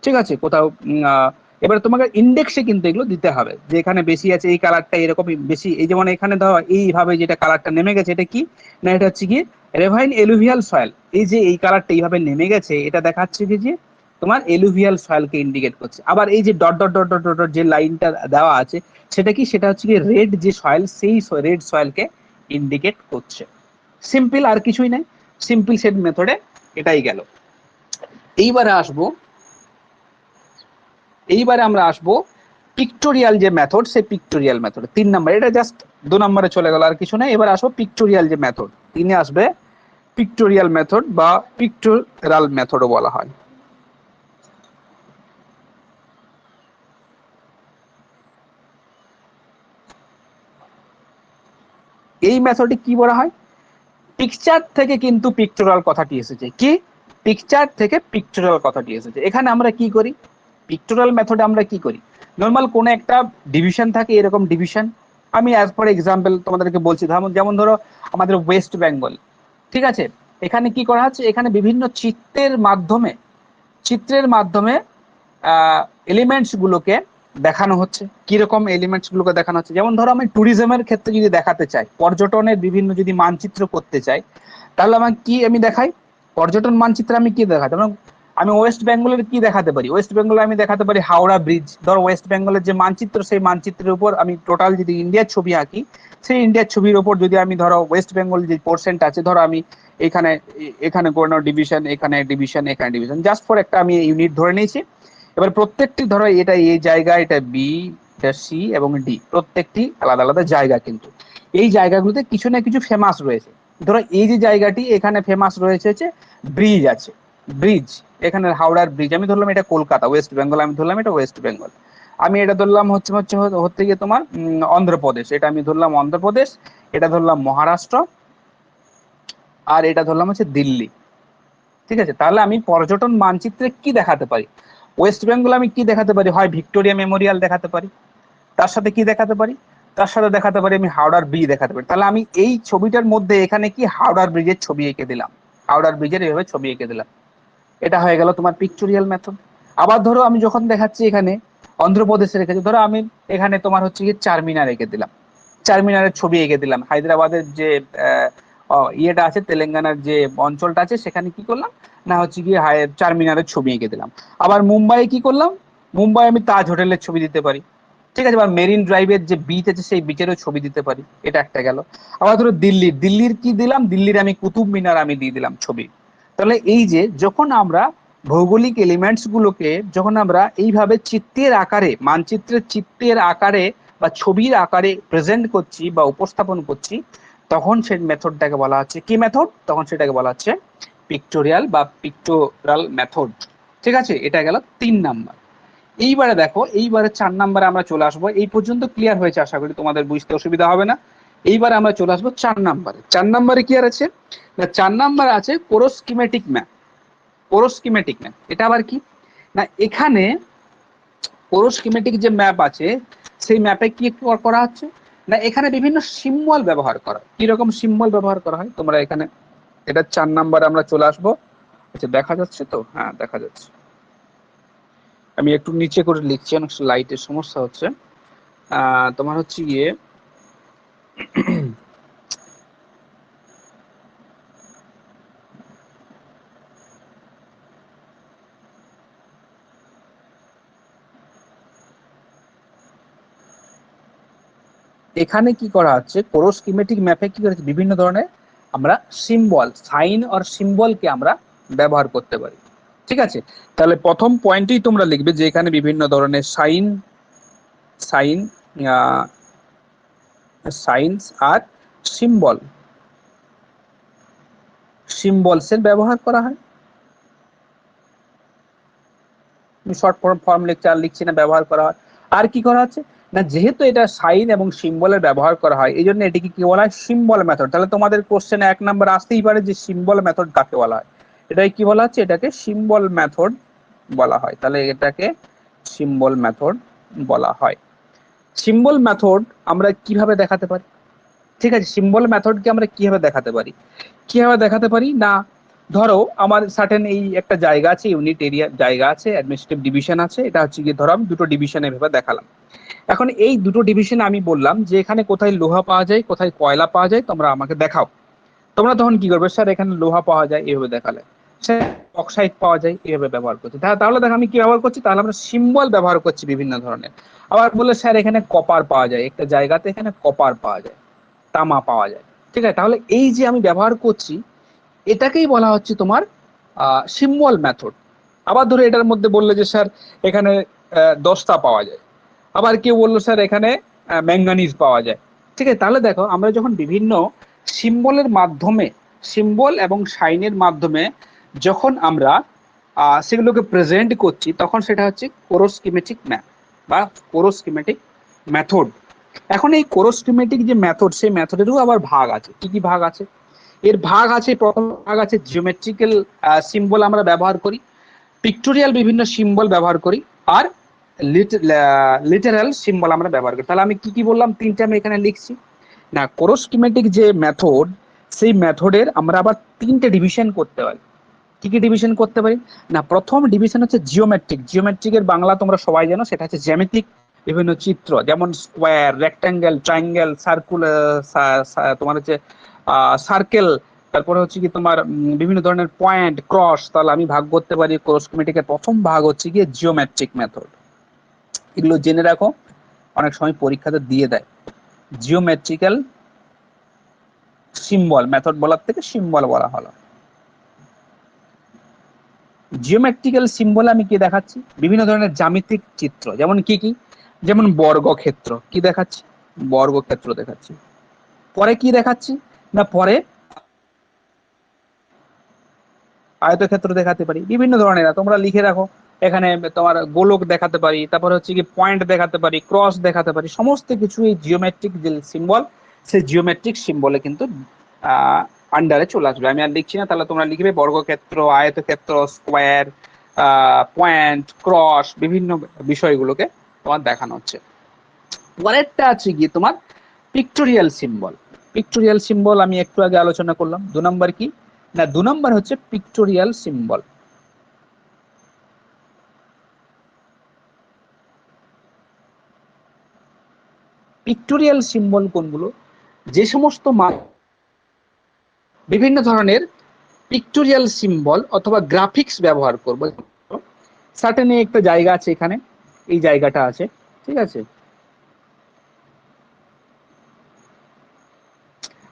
ঠিক আছে, কোথাও এবার তোমাকে ইন্ডেক্সে কিন্তু এগুলো দিতে হবে, যে এখানে বেশি আছে এই কালারটা এরকম বেশি, এই যেমন এখানে ধরো এইভাবে যেটা কালারটা নেমে গেছে, এটা কি না, এটা হচ্ছে কি রেভাইন এলুভিয়াল সয়েল। এই যে এই কালারটা এইভাবে নেমে গেছে, এটা দেখাচ্ছে কি যে তোমার এলুভিয়াল সয়েলকে ইন্ডিকেট করছে। আবার এই যে dot dot dot dot dot যে লাইনটা দেওয়া আছে, সেটা কি, সেটা হচ্ছে কি রেড যে সয়েল, সেই রেড সয়েলকে ইন্ডিকেট করছে। সিম্পল, আর কিছুই নাই, সিম্পল শেড মেথডে এটাই গেল। এইবারে আসবো, এইবারে আমরা আসবো পিক্টোরিয়াল যে মেথড, সেই পিক্টোরিয়াল মেথড 3 নাম্বার, এটা জাস্ট 2 নম্বরে চলে গেল, আর কিছু নাই। এবার আসবো পিক্টোরিয়াল যে মেথড, তিনে আসবে পিক্টোরিয়াল মেথড বা পিক্টোরাল মেথডও বলা হয়। এই মেথডে কি বলা হয়, পিকচার থেকে কিন্তু পিক্টোরাল কথাটি এসেছে। কি, পিকচার থেকে পিক্টোরাল কথাটি এসেছে। এখানে আমরা কি করি, পিক্টোরাল মেথডে আমরা কি করি, নর্মাল কোন একটা ডিভিশন থাকে, এরকম ডিভিশন আমি অ্যাজ ফর এক্সাম্পল তোমাদেরকে বলছি, যেমন ধরো আমাদের ওয়েস্ট বেঙ্গল, ঠিক আছে, এখানে কি করা হচ্ছে, এখানে বিভিন্ন চিত্রের মাধ্যমে এলিমেন্টস গুলোকে দেখানো হচ্ছে। কিরকম এলিমেন্টস গুলোকে দেখানো হচ্ছে, যেমন ধরো আমি ট্যুরিজমের ক্ষেত্রে যদি দেখাতে চাই, পর্যটনের বিভিন্ন যদি মানচিত্র করতে চাই, তাহলে আমার কি আমি দেখাই, পর্যটন মানচিত্রে আমি কি দেখাতে, আমি ওয়েস্ট বেঙ্গলের কি দেখাতে পারি, ওয়েস্ট বেঙ্গলে আমি দেখাতে পারি হাওড়া ব্রিজ। ধরো ওয়েস্ট বেঙ্গলের যে মানচিত্র, সেই মানচিত্রের উপর আমি টোটাল যদি ইন্ডিয়ার ছবি আঁকি, সেই ইন্ডিয়ার ছবির উপর যদি আমি ধরো ওয়েস্ট বেঙ্গল যে পোর্শনট আছে, ধরো আমি এখানে এখানে কোনো ডিভিশন, এখানে ডিভিশন, এখানে ডিভিশন, জাস্ট ফর একটা আমি ইউনিট ধরে নিয়েছি। এবার প্রত্যেকটি ধরো এটা এই জায়গা, এটা বি, এটা সি এবং ডি, প্রত্যেকটি আলাদা আলাদা জায়গা, কিন্তু এই জায়গাগুলোতে কিছু না কিছু ফেমাস রয়েছে। ধরো এই যে জায়গাটি এখানে ফেমাস রয়েছে হচ্ছে ব্রিজ আছে, ব্রিজ, এখানে হাওড়ার ব্রিজ আমি ধরলাম এটা কলকাতা, ওয়েস্ট বেঙ্গল আমি ধরলাম এটা ওয়েস্ট বেঙ্গল। আমি এটা ধরলাম হচ্ছে হচ্ছে হচ্ছে গিয়ে তোমার অন্ধ্রপ্রদেশ, এটা আমি ধরলাম অন্ধ্রপ্রদেশ, এটা ধরলাম মহারাষ্ট্র, আর এটা ধরলাম হচ্ছে দিল্লি। ঠিক আছে, তাহলে আমি পর্যটন মানচিত্রে কি দেখাতে পারি, ওয়েস্ট বেঙ্গল আমি কি দেখাতে পারি, হয় ভিক্টোরিয়া মেমোরিয়াল দেখাতে পারি, তার সাথে কি দেখাতে পারি, তার সাথে দেখাতে পারি আমি হাওড়ার ব্রিজ দেখাতে পারি। তাহলে আমি এই ছবিটার মধ্যে এখানে কি হাওড়ার ব্রিজের ছবি এঁকে দিলাম, হাওড়ার ব্রিজের এইভাবে ছবি এঁকে দিলাম, এটা হয়ে গেল তোমার পিকচুরিয়াল মেথড। আবার ধরো আমি যখন দেখাচ্ছি এখানে অন্ধ্রপ্রদেশে রেখেছি, ধরো আমি এখানে তোমার হচ্ছে কি চারমিনার এঁকে দিলাম, চারমিনারের ছবি এঁকে দিলাম, হায়দ্রাবাদের যে ইয়েটা আছে, তেলেঙ্গানার যে অঞ্চলটা আছে, সেখানে কি করলাম না হচ্ছে কি চারমিনারের ছবি এঁকে দিলাম। আবার মুম্বাই কি করলাম, মুম্বাই আমি তাজ হোটেলের ছবি দিতে পারি। ঠিক আছে, বা মেরিন ড্রাইভের যে বিচ আছে, সেই বিচেরও ছবি দিতে পারি, এটা একটা গেল। আবার ধরো দিল্লির কি দিলাম, দিল্লির আমি কুতুব মিনার আমি দিয়ে দিলাম ছবি। তাহলে এই যে যখন আমরা ভৌগোলিক এলিমেন্টস গুলোকে যখন আমরা এইভাবে চিত্রের আকারে, মানচিত্রের চিত্রের আকারে বা ছবির আকারে প্রেজেন্ট করছি বা উপস্থাপন করছি, তখন সেই মেথডটাকে বলা হচ্ছে কি মেথড, তখন সেটাকে বলা হচ্ছে পিক্টোরিয়াল বা পিক্টোরাল মেথড। ঠিক আছে, এটা গেল 3 নাম্বার। এইবারে দেখো, এইবারে 4 নাম্বারে আমরা চলে আসবো। এই পর্যন্ত ক্লিয়ার হয়েছে, আশা করি তোমাদের বুঝতে অসুবিধা হবে না। এইবারে আমরা চলে আসবো 4 নাম্বারে। 4 নাম্বারে কি আর আছে না, 4 নাম্বার আছে পোরোস্কিমেটিক ম্যাপ। পোরোস্কিমেটিক ম্যাপ এটা আবার কি না, এখানে পোরোস্কিমেটিক যে ম্যাপ আছে, সেই ম্যাপে কি করা হচ্ছে না, এখানে বিভিন্ন সিম্বল ব্যবহার করা। কিরকম সিম্বল ব্যবহার করা হয়, তোমরা এখানে এটা 4 নাম্বারে আমরা চলে আসবো। আচ্ছা, দেখা যাচ্ছে তো? হ্যাঁ, দেখা যাচ্ছে। আমি একটু নিচে করে লিখছি, অনেক লাইটের সমস্যা হচ্ছে। তোমার হচ্ছে গিয়ে এখানে কি করা হচ্ছে, পোরোস্কিমেটিক ম্যাপে কি করা হচ্ছে, বিভিন্ন ধরনের আমরা সিম্বল, সাইন আর সিম্বলকে আমরা ব্যবহার করতে পারি। ঠিক আছে, তাহলে প্রথম পয়েন্টেই তোমরা লিখবে যে এখানে বিভিন্ন ধরনের সাইন সাইন সাইন্স আর সিম্বল সিম্বলসের ব্যবহার করা হয়। শর্ট ফর্ম লেকচার লিখছি না, ব্যবহার করা হয়। আর কি করা হচ্ছে না, যেহেতু এটা সাইন এবং সিম্বলের ব্যবহার করা হয়, এই জন্য এটিকে কি বলা হয়, সিম্বল মেথড। তাহলে তোমাদের কোশ্চেনে 1 নম্বর আসতেই পারে যে সিম্বল মেথড কাকে বলা হয়। এটাকে কি বলা হচ্ছে, এটাকে সিম্বল মেথড বলা হয়। তাহলে এটাকে সিম্বল মেথড বলা হয়। সিম্বল মেথড আমরা কিভাবে দেখাতে পারি, ঠিক আছে, সিম্বল মেথডকে আমরা কিভাবে দেখাতে পারি, কিভাবে দেখাতে পারি না, ধরো আমার সার্টেন এই একটা জায়গা আছে, ইউনিট এরিয়া জায়গা আছে, অ্যাডমিনিস্ট্রেটিভ ডিভিশন আছে, এটা হচ্ছে কি ধরো আমি দুটো ডিভিশনে এভাবে দেখালাম। এখন এই দুটো ডিভিশনে আমি বললাম যে এখানে কোথায় লোহা পাওয়া যায়, কোথায় কয়লা পাওয়া যায়, তোমরা আমাকে দেখাও। তোমরা তখন কি করবে, স্যার এখানে লোহা পাওয়া যায়, এইভাবে দেখালে। স্যার অক্সাইড পাওয়া যায়, এইভাবে ব্যবহার করছি। তাহলে দেখো আমি কি ব্যবহার করছি, তাহলে আমরা সিম্বল ব্যবহার করছি বিভিন্ন ধরনের। আবার বললে স্যার এখানে কপার পাওয়া যায়, একটা জায়গাতে এখানে কপার পাওয়া যায়, তামা পাওয়া যায়। ঠিক আছে, তাহলে এই যে আমি ব্যবহার করছি, এটাকেই বলা হচ্ছে তোমার সিম্বল মেথড। আবার ধরো এটার মধ্যে বললে যে স্যার এখানে দস্তা পাওয়া যায়, আবার কেউ বললো স্যার এখানে ম্যাঙ্গানিজ পাওয়া যায়। ঠিক আছে, তাহলে দেখো আমরা যখন বিভিন্ন সিম্বলের মাধ্যমে, সিম্বল এবং সাইনের মাধ্যমে যখন আমরা সেগুলোকে প্রেজেন্ট করছি, তখন সেটা হচ্ছে কোরোস্কিমেটিক ম্যাপ বা কোরোস্কিমেটিক মেথড। এখন এই কোরোস্কিমেটিক যে মেথড, সেই মেথডেরও আবার ভাগ আছে। কি কি ভাগ আছে, এর ভাগ আছে, প্রথম ভাগ আছে জিওমেট্রিক্যাল সিম্বল আমরা ব্যবহার করি, পিক্টোরিয়াল বিভিন্ন সিম্বল ব্যবহার করি, আর লিটারাল সিম্বল আমরা ব্যবহার করি। তাহলে আমি কি কি বললাম, তিনটে আমি এখানে লিখছি না। কোরোস্কিমেটিক যে মেথড, সেই মেথডের আমরা আবার তিনটে ডিভিশন করতে পারি। কি কি ডিভিশন করতে পারি না, প্রথম ডিভিশন হচ্ছে জিওমেট্রিক। জিওমেট্রিকের বাংলা তোমরা সবাই জানো, সেটা হচ্ছে জ্যামিতিক বিভিন্ন চিত্র, যেমন স্কোয়ার, রেক্ট্যাঙ্গেল, ট্রায়াঙ্গেল, সার্কুলার, তোমার হচ্ছে সার্কেল, তারপরে হচ্ছে কি তোমার বিভিন্ন ধরনের পয়েন্ট, ক্রস। তাহলে আমি ভাগ করতে পারি, কোরোস্কিমেটিকের প্রথম ভাগ হচ্ছে গিয়ে জিওমেট্রিক মেথড। এগুলো জেনে রাখো, অনেক সময় পরীক্ষাতে দিয়ে দেয়। জিওমেট্রিক্যাল সিম্বল মেথড বলার থেকে সিম্বল বলা হলো। জিওমেট্রিক্যাল সিম্বল আমি কি দেখাচ্ছি, বিভিন্ন ধরনের জ্যামিতিক চিত্র, যেমন কি কি, যেমন বর্গক্ষেত্র। কি দেখাচ্ছি, বর্গক্ষেত্র দেখাচ্ছি। পরে কি দেখাচ্ছি না, পরে আয়তক্ষেত্র দেখাতে পারি, বিভিন্ন ধরনের। তোমরা লিখে রাখো, এখানে তোমার গোলক দেখাতে পারি, তারপরে হচ্ছে কি পয়েন্ট দেখাতে পারি, ক্রস দেখাতে পারি, সমস্ত কিছু এই জিওমেট্রিক যে সিম্বল, সেই জিওমেট্রিক সিম্বলে কিন্তু আন্ডারে চলে আসবে। আমি আর লিখছি না, তাহলে তোমরা লিখবে বর্গক্ষেত্র, আয়তক্ষেত্র, স্কোয়ার, পয়েন্ট, ক্রস, বিভিন্ন বিষয়গুলোকে তোমার দেখানো হচ্ছে। পরেরটা আছে গিয়ে তোমার পিক্টোরিয়াল সিম্বল। পিক্টোরিয়াল সিম্বল আমি একটু আগে আলোচনা করলাম। 2 নম্বর কি না, 2 নম্বর হচ্ছে পিক্টোরিয়াল সিম্বল। পিক্টোরিয়াল সিম্বল কোনগুলো, যে সমস্ত বিভিন্ন ধরনের পিক্টোরিয়াল সিম্বল অথবা গ্রাফিক্স ব্যবহার করব। সার্টেন একটা জায়গা আছে, এখানে এই জায়গাটা আছে, ঠিক আছে।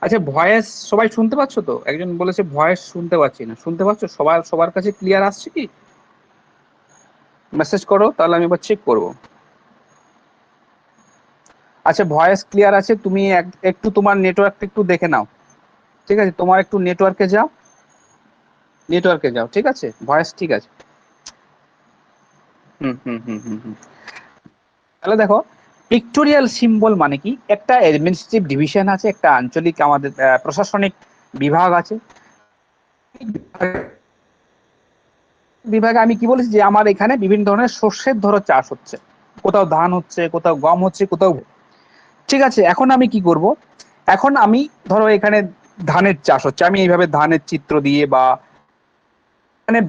আচ্ছা, ভয়েস সবাই শুনতে পাচ্ছ তো? একজন বলেছে ভয়েস শুনতে পাচ্ছি না, শুনতে পাচ্ছ? সবার কাছে ক্লিয়ার আসছে কি? মেসেজ করো, তাহলে আমি এবার চেক করব। আচ্ছা, ভয়েস ক্লিয়ার আছে। তুমি একটু তোমার নেটওয়ার্কটা একটু দেখে নাও, ঠিক আছে, তোমার একটু নেটওয়ার্কে যাও, নেটওয়ার্কে যাও, ঠিক আছে, ভয়েস ঠিক আছে। হুম হুম হুম হুম হুম। তাহলে দেখো, পিক্টোরিয়াল সিম্বল মানে কি, একটা অ্যাডমিনিস্ট্রেটিভ ডিভিশন আছে, একটা আঞ্চলিক আমাদের প্রশাসনিক বিভাগ আছে। বিভাগে আমি কি বলেছি, যে আমার এখানে বিভিন্ন ধরনের শস্যের ধরো চাষ হচ্ছে, কোথাও ধান হচ্ছে, কোথাও গম হচ্ছে, কোথাও, ঠিক আছে। এখন আমি কি করব, এখন আমি ধরো এখানে ধানের চাষ হচ্ছে, আমি এইভাবে ধানের চিত্র দিয়ে, বা এখানে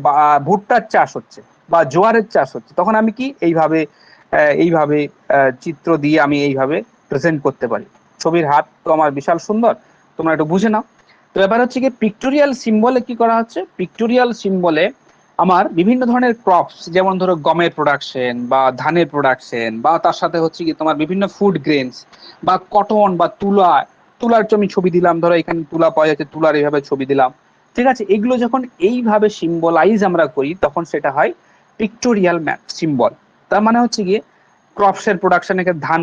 ভুট্টার চাষ হচ্ছে বা জোয়ারের চাষ হচ্ছে, তখন আমি কি এইভাবে এইভাবে চিত্র দিয়ে আমি এইভাবে প্রেজেন্ট করতে পারি। ছবির হাত তো আমার বিশাল সুন্দর, তোমরা একটু বুঝে নাও। তো ব্যাপার হচ্ছে কি, পিক্টোরিয়াল সিম্বলে কি করা হচ্ছে, পিক্টোরিয়াল সিম্বলে আমার বিভিন্ন ধরনের ক্রপস, যেমন ধরো গমের প্রোডাকশন বা ধানের প্রোডাকশন, বা তার সাথে হচ্ছে কি তোমার বিভিন্ন ফুড গ্রেনস বা কটন বা তুলার আমি ছবি দিলাম। ধরো এখানে তুলা পাওয়া যাচ্ছে, তুলার এইভাবে ছবি দিলাম। ঠিক আছে, এগুলো যখন এইভাবে সিম্বলাইজ আমরা করি তখন সেটা হয় পিক্টোরিয়াল ম্যাপ সিম্বল। তার মানে হচ্ছে গিয়ে ক্রপসের প্রোডাকশনে ধান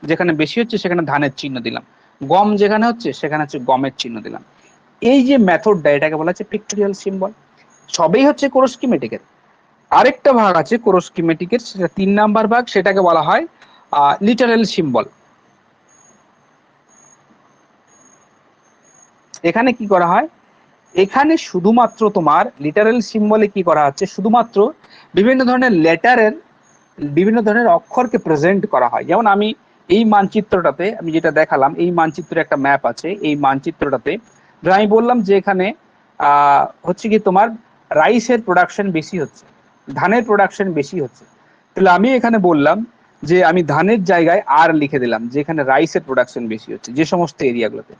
যেখানে বেশি হচ্ছে সেখানে ধানের চিহ্ন দিলাম, গম যেখানে হচ্ছে সেখানে হচ্ছে গমের চিহ্ন দিলাম। এই যে মেথডটা এটাকে বলা হচ্ছে পিক্টোরিয়াল সিম্বল। সবই হচ্ছে কোরো স্কিমেটিকের। আরেকটা ভাগ আছে কোরো স্কিমেটিকের, সেটা 3 নাম্বার ভাগ, সেটাকে বলা হয় লিটারেল সিম্বল। এখানে কি করা হয়, এখানে শুধুমাত্র তোমার লিটারেল সিম্বলে কি করা হচ্ছে, শুধুমাত্র বিভিন্ন ধরনের লেটারের বিভিন্ন ধরনের অক্ষরকে প্রেজেন্ট করা হয়। যেমন আমি এই মানচিত্রটাতে আমি যেটা দেখালাম, এই মানচিত্রে একটা ম্যাপ আছে, এই মানচিত্রটাতে ধর আমি বললাম যে এখানে হচ্ছে কি তোমার রাইসের প্রোডাকশন বেশি হচ্ছে, ধানের প্রোডাকশন বেশি হচ্ছে, তাহলে আমি এখানে বললাম যে আমি ধানের জায়গায় আর লিখে দিলাম যে এখানে রাইসের প্রোডাকশন বেশি হচ্ছে যে সমস্ত এরিয়াগুলোতে।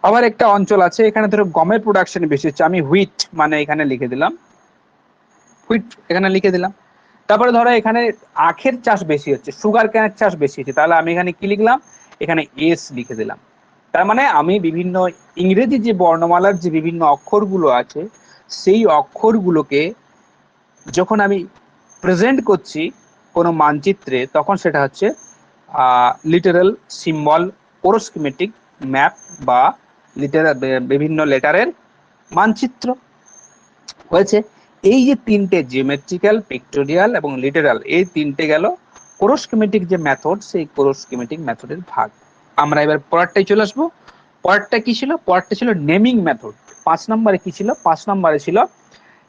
আবার একটা অঞ্চল আছে এখানে ধরো গমের প্রোডাকশন বেশি হচ্ছে, আমি হুইট মানে এখানে লিখে দিলাম, হুইট এখানে লিখে দিলাম। তারপরে ধরো এখানে আখের চাষ বেশি হচ্ছে, সুগার ক্যানের চাষ বেশি হচ্ছে, তাহলে আমি এখানে কি লিখলাম, এখানে এস লিখে দিলাম। তার মানে আমি বিভিন্ন ইংরেজি যে বর্ণমালার যে বিভিন্ন অক্ষরগুলো আছে সেই অক্ষরগুলোকে যখন আমি প্রেজেন্ট করছি কোনো মানচিত্রে তখন সেটা হচ্ছে লিটারাল সিম্বল ওরোস্কিমেটিক ম্যাপ বা লিটারাল বিভিন্ন লেটারের মানচিত্র হয়েছে। এই যে তিনটে জিওমেট্রিক্যাল, পিক্টোরিয়াল এবং লিটারাল, এই তিনটে গেল কোরোস্কিমেটিক যে মেথড, সেই কোরোস্কিমেটিক মেথডের ভাগ। আমরা এবার পরেরটাই চলে আসবো। পরেরটা কি ছিল, পরেরটা ছিল নেমিং মেথড। 5 নম্বরে কি ছিল, 5 নম্বরে ছিল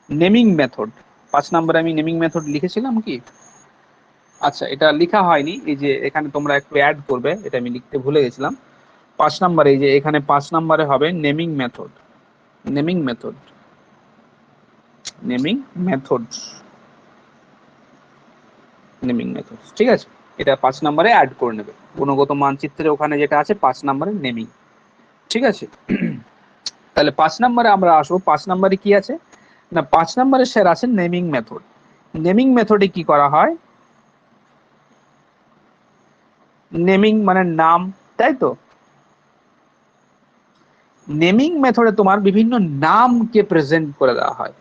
নেমিং মেথড। 5 নম্বরে আমি নেমিং মেথড লিখেছিলাম কি, আচ্ছা এটা লেখা হয়নি, এই যে এখানে তোমরা একটু অ্যাড করবে, এটা আমি লিখতে ভুলে গেছিলাম। 5 নম্বরে এই যে এখানে 5 নম্বরে হবে naming method, naming method, naming method, naming method, ঠিক আছে। এটা 5 নম্বরে অ্যাড করে নেবে, গুণগত মানচিত্রে ওখানে যেটা আছে 5 নম্বরে নেমিং, ঠিক আছে। তাহলে 5 নম্বরে আমরা আসবো। 5 নম্বরে কি আছে না, 5 নম্বরে স্যার আছে নেমিং মেথড। নেমিং মেথডে কি করা হয়, নেমিং মানে নাম, তাই তো। নেমিং মেথডে তোমার বিভিন্ন নামকে প্রেজেন্ট করে দেওয়া হয়।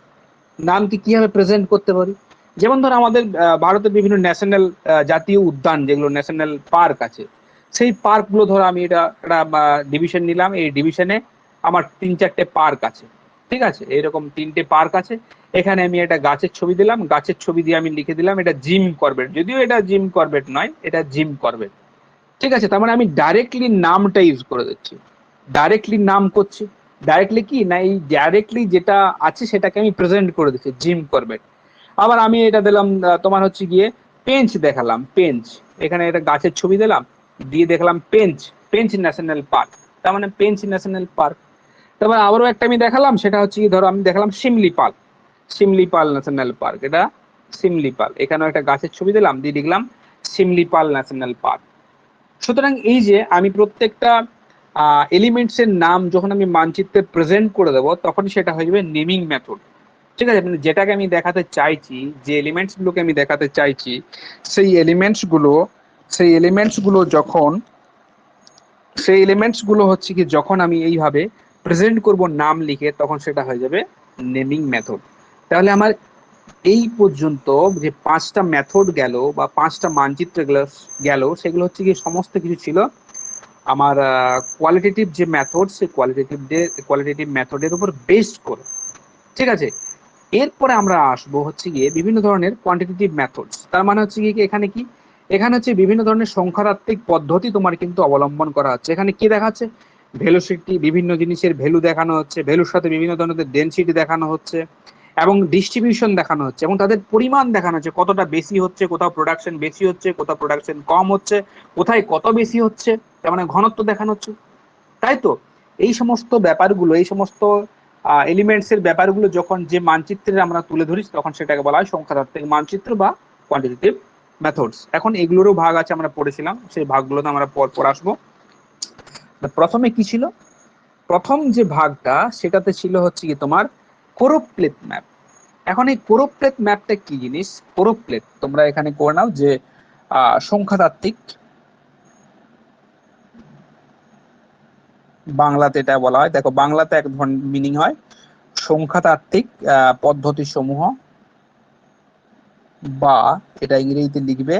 নামকে কিভাবে প্রেজেন্ট করতে পারি, যেমন ধরো আমাদের ভারতের বিভিন্ন ন্যাশনাল জাতীয় উদ্যান যেগুলো ন্যাশনাল পার্ক আছে, সেই পার্কগুলো ধরো আমি এটা একটা ডিভিশন নিলাম, এই ডিভিশনে আমার 3-4টে পার্ক আছে, ঠিক আছে, এরকম 3টে পার্ক আছে। এখানে আমি একটা গাছের ছবি দিলাম, গাছের ছবি দিয়ে আমি লিখে দিলাম এটা জিম করবেট, যদিও এটা জিম করবেট নয়, এটা জিম করবেট, ঠিক আছে। তার মানে আমি ডাইরেক্টলি নামটা ইউজ করে দিচ্ছি, ডাইরেক্টলি নাম করছি, ডাইরেক্টলি কি না এই ডাইরেক্টলি যেটা আছে সেটাকে আমি প্রেজেন্ট করে দিচ্ছি জিম করবেট। আবার আমি এটা দিলাম তোমার হচ্ছে গিয়ে পেঞ্চ দেখালাম, পেঞ্চ, এখানে একটা গাছের ছবি দিলাম, দিয়ে দেখলাম পেঞ্চ, পেঞ্চ ন্যাশনাল পার্ক, তার মানে পেঞ্চ ন্যাশনাল পার্ক। তারপর আবারও একটা আমি দেখালাম, সেটা হচ্ছে কি ধরো আমি দেখালাম শিমলিপাল, শিমলিপাল ন্যাশনাল পার্ক, এটা শিমলিপাল, এখানেও একটা গাছের ছবি দিলাম, দিয়ে লিখলাম শিমলিপাল ন্যাশনাল পার্ক। সুতরাং এই যে আমি প্রত্যেকটা এলিমেন্টস এর নাম যখন আমি মানচিত্রে প্রেজেন্ট করে দেবো তখন সেটা হয়ে যাবে নেমিং মেথড, ঠিক আছে। মানে যেটাকে আমি দেখাতে চাইছি, যে এলিমেন্টস গুলোকে আমি দেখাতে চাইছি, সেই এলিমেন্টস গুলো, সেই এলিমেন্টস গুলো যখন, সেই এলিমেন্টস গুলো হচ্ছে কি যখন আমি এইভাবে প্রেজেন্ট করব নাম লিখে তখন সেটা হয়ে যাবে নেমিং মেথড। তাহলে আমার এই পর্যন্ত যে 5টা মেথড গেল বা 5টা মানচিত্র গেল সেগুলো হচ্ছে কি সমস্ত কিছু ছিল আমার কোয়ালিটেটিভ যে মেথড, সেই কোয়ালিটেটিভ মেথডের উপর বেসড করে, ঠিক আছে। এরপরে আমরা আসবো হচ্ছে গিয়ে বিভিন্ন ধরনের কোয়ান্টিটেটিভ মেথডস। তার মানে হচ্ছে কি এখানে কি, এখানে হচ্ছে বিভিন্ন ধরনের সংখ্যাতাত্ত্বিক পদ্ধতি তোমার কিন্তু অবলম্বন করা হচ্ছে। এখানে কি দেখাচ্ছে, ভেলোসিটি, বিভিন্ন জিনিসের ভ্যালু দেখানো হচ্ছে, ভ্যালুর সাথে বিভিন্ন ধরনের ডেনসিটি দেখানো হচ্ছে এবং ডিস্ট্রিবিউশন দেখানো হচ্ছে এবং তাদের পরিমাণ দেখানো হচ্ছে, কতটা বেশি হচ্ছে, কোথাও প্রোডাকশন বেশি হচ্ছে, কোথাও প্রোডাকশন কম হচ্ছে, কোথায় কত বেশি হচ্ছে, তার মানে ঘনত্ব দেখানো হচ্ছে, তাই তো। এই সমস্ত ব্যাপারগুলো, এই সমস্ত এলিমেন্টস এর ব্যাপারগুলো যখন যে মানচিত্রে আমরা তুলে ধরি তখন সেটাকে বলা হয় সংখ্যাতাত্ত্বিক মানচিত্র বা কোয়ান্টিটেটিভ মেথডস। এখন এগুলোরও ভাগ আছে, আমরা পড়েছিলাম, সেই ভাগগুলোতে আমরা পর আসবো। প্রথমে কি ছিল, প্রথম যে ভাগটা সেটাতে ছিল হচ্ছে কি তোমার কোরোপ্লেট ম্যাপ। এখন এই কোরোপ্লেট ম্যাপটা কি জিনিস, কোরোপ্লেট তোমরা এখানে করে নাও যে সংখ্যাতাত্ত্বিক, বাংলাতে এটা বলা হয়, দেখো বাংলাতে এক ধরনের মিনিং হয় সংখ্যাতাত্ত্বিক পদ্ধতি সমূহ, বা এটা ইংরেজিতে লিখবে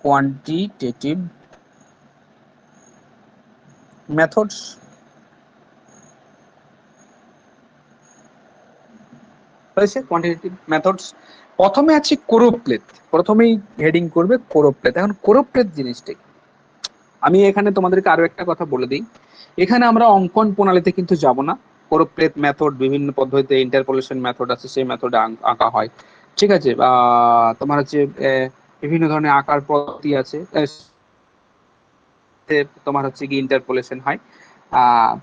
কোয়ান্টিটেটিভ মেথডস। হয়েছে কোয়ান্টিটেটিভ মেথডস। প্রথমে আছে কোরোপ্লেথ, প্রথমেই হেডিং করবে কোরোপ্লেথ। এখন কোরোপ্লেথ জিনিসটা কি? আমি এখানে তোমাদেরকে আরো একটা কথা বলে দিই, এখানে আমরা অঙ্কন প্রণালীতে কিন্তু যাব না। কোরোপ্লেথ মেথড বিভিন্ন পদ্ধতিতে, ইন্টারপোলেশন মেথড আছে, সেই মেথডে আঁকা হয়, ঠিক আছে। তোমার হচ্ছে বিভিন্ন ধরনের আঁকার পদ্ধতি আছে, তোমার হচ্ছে কি ইন্টারপোলেশন হয়।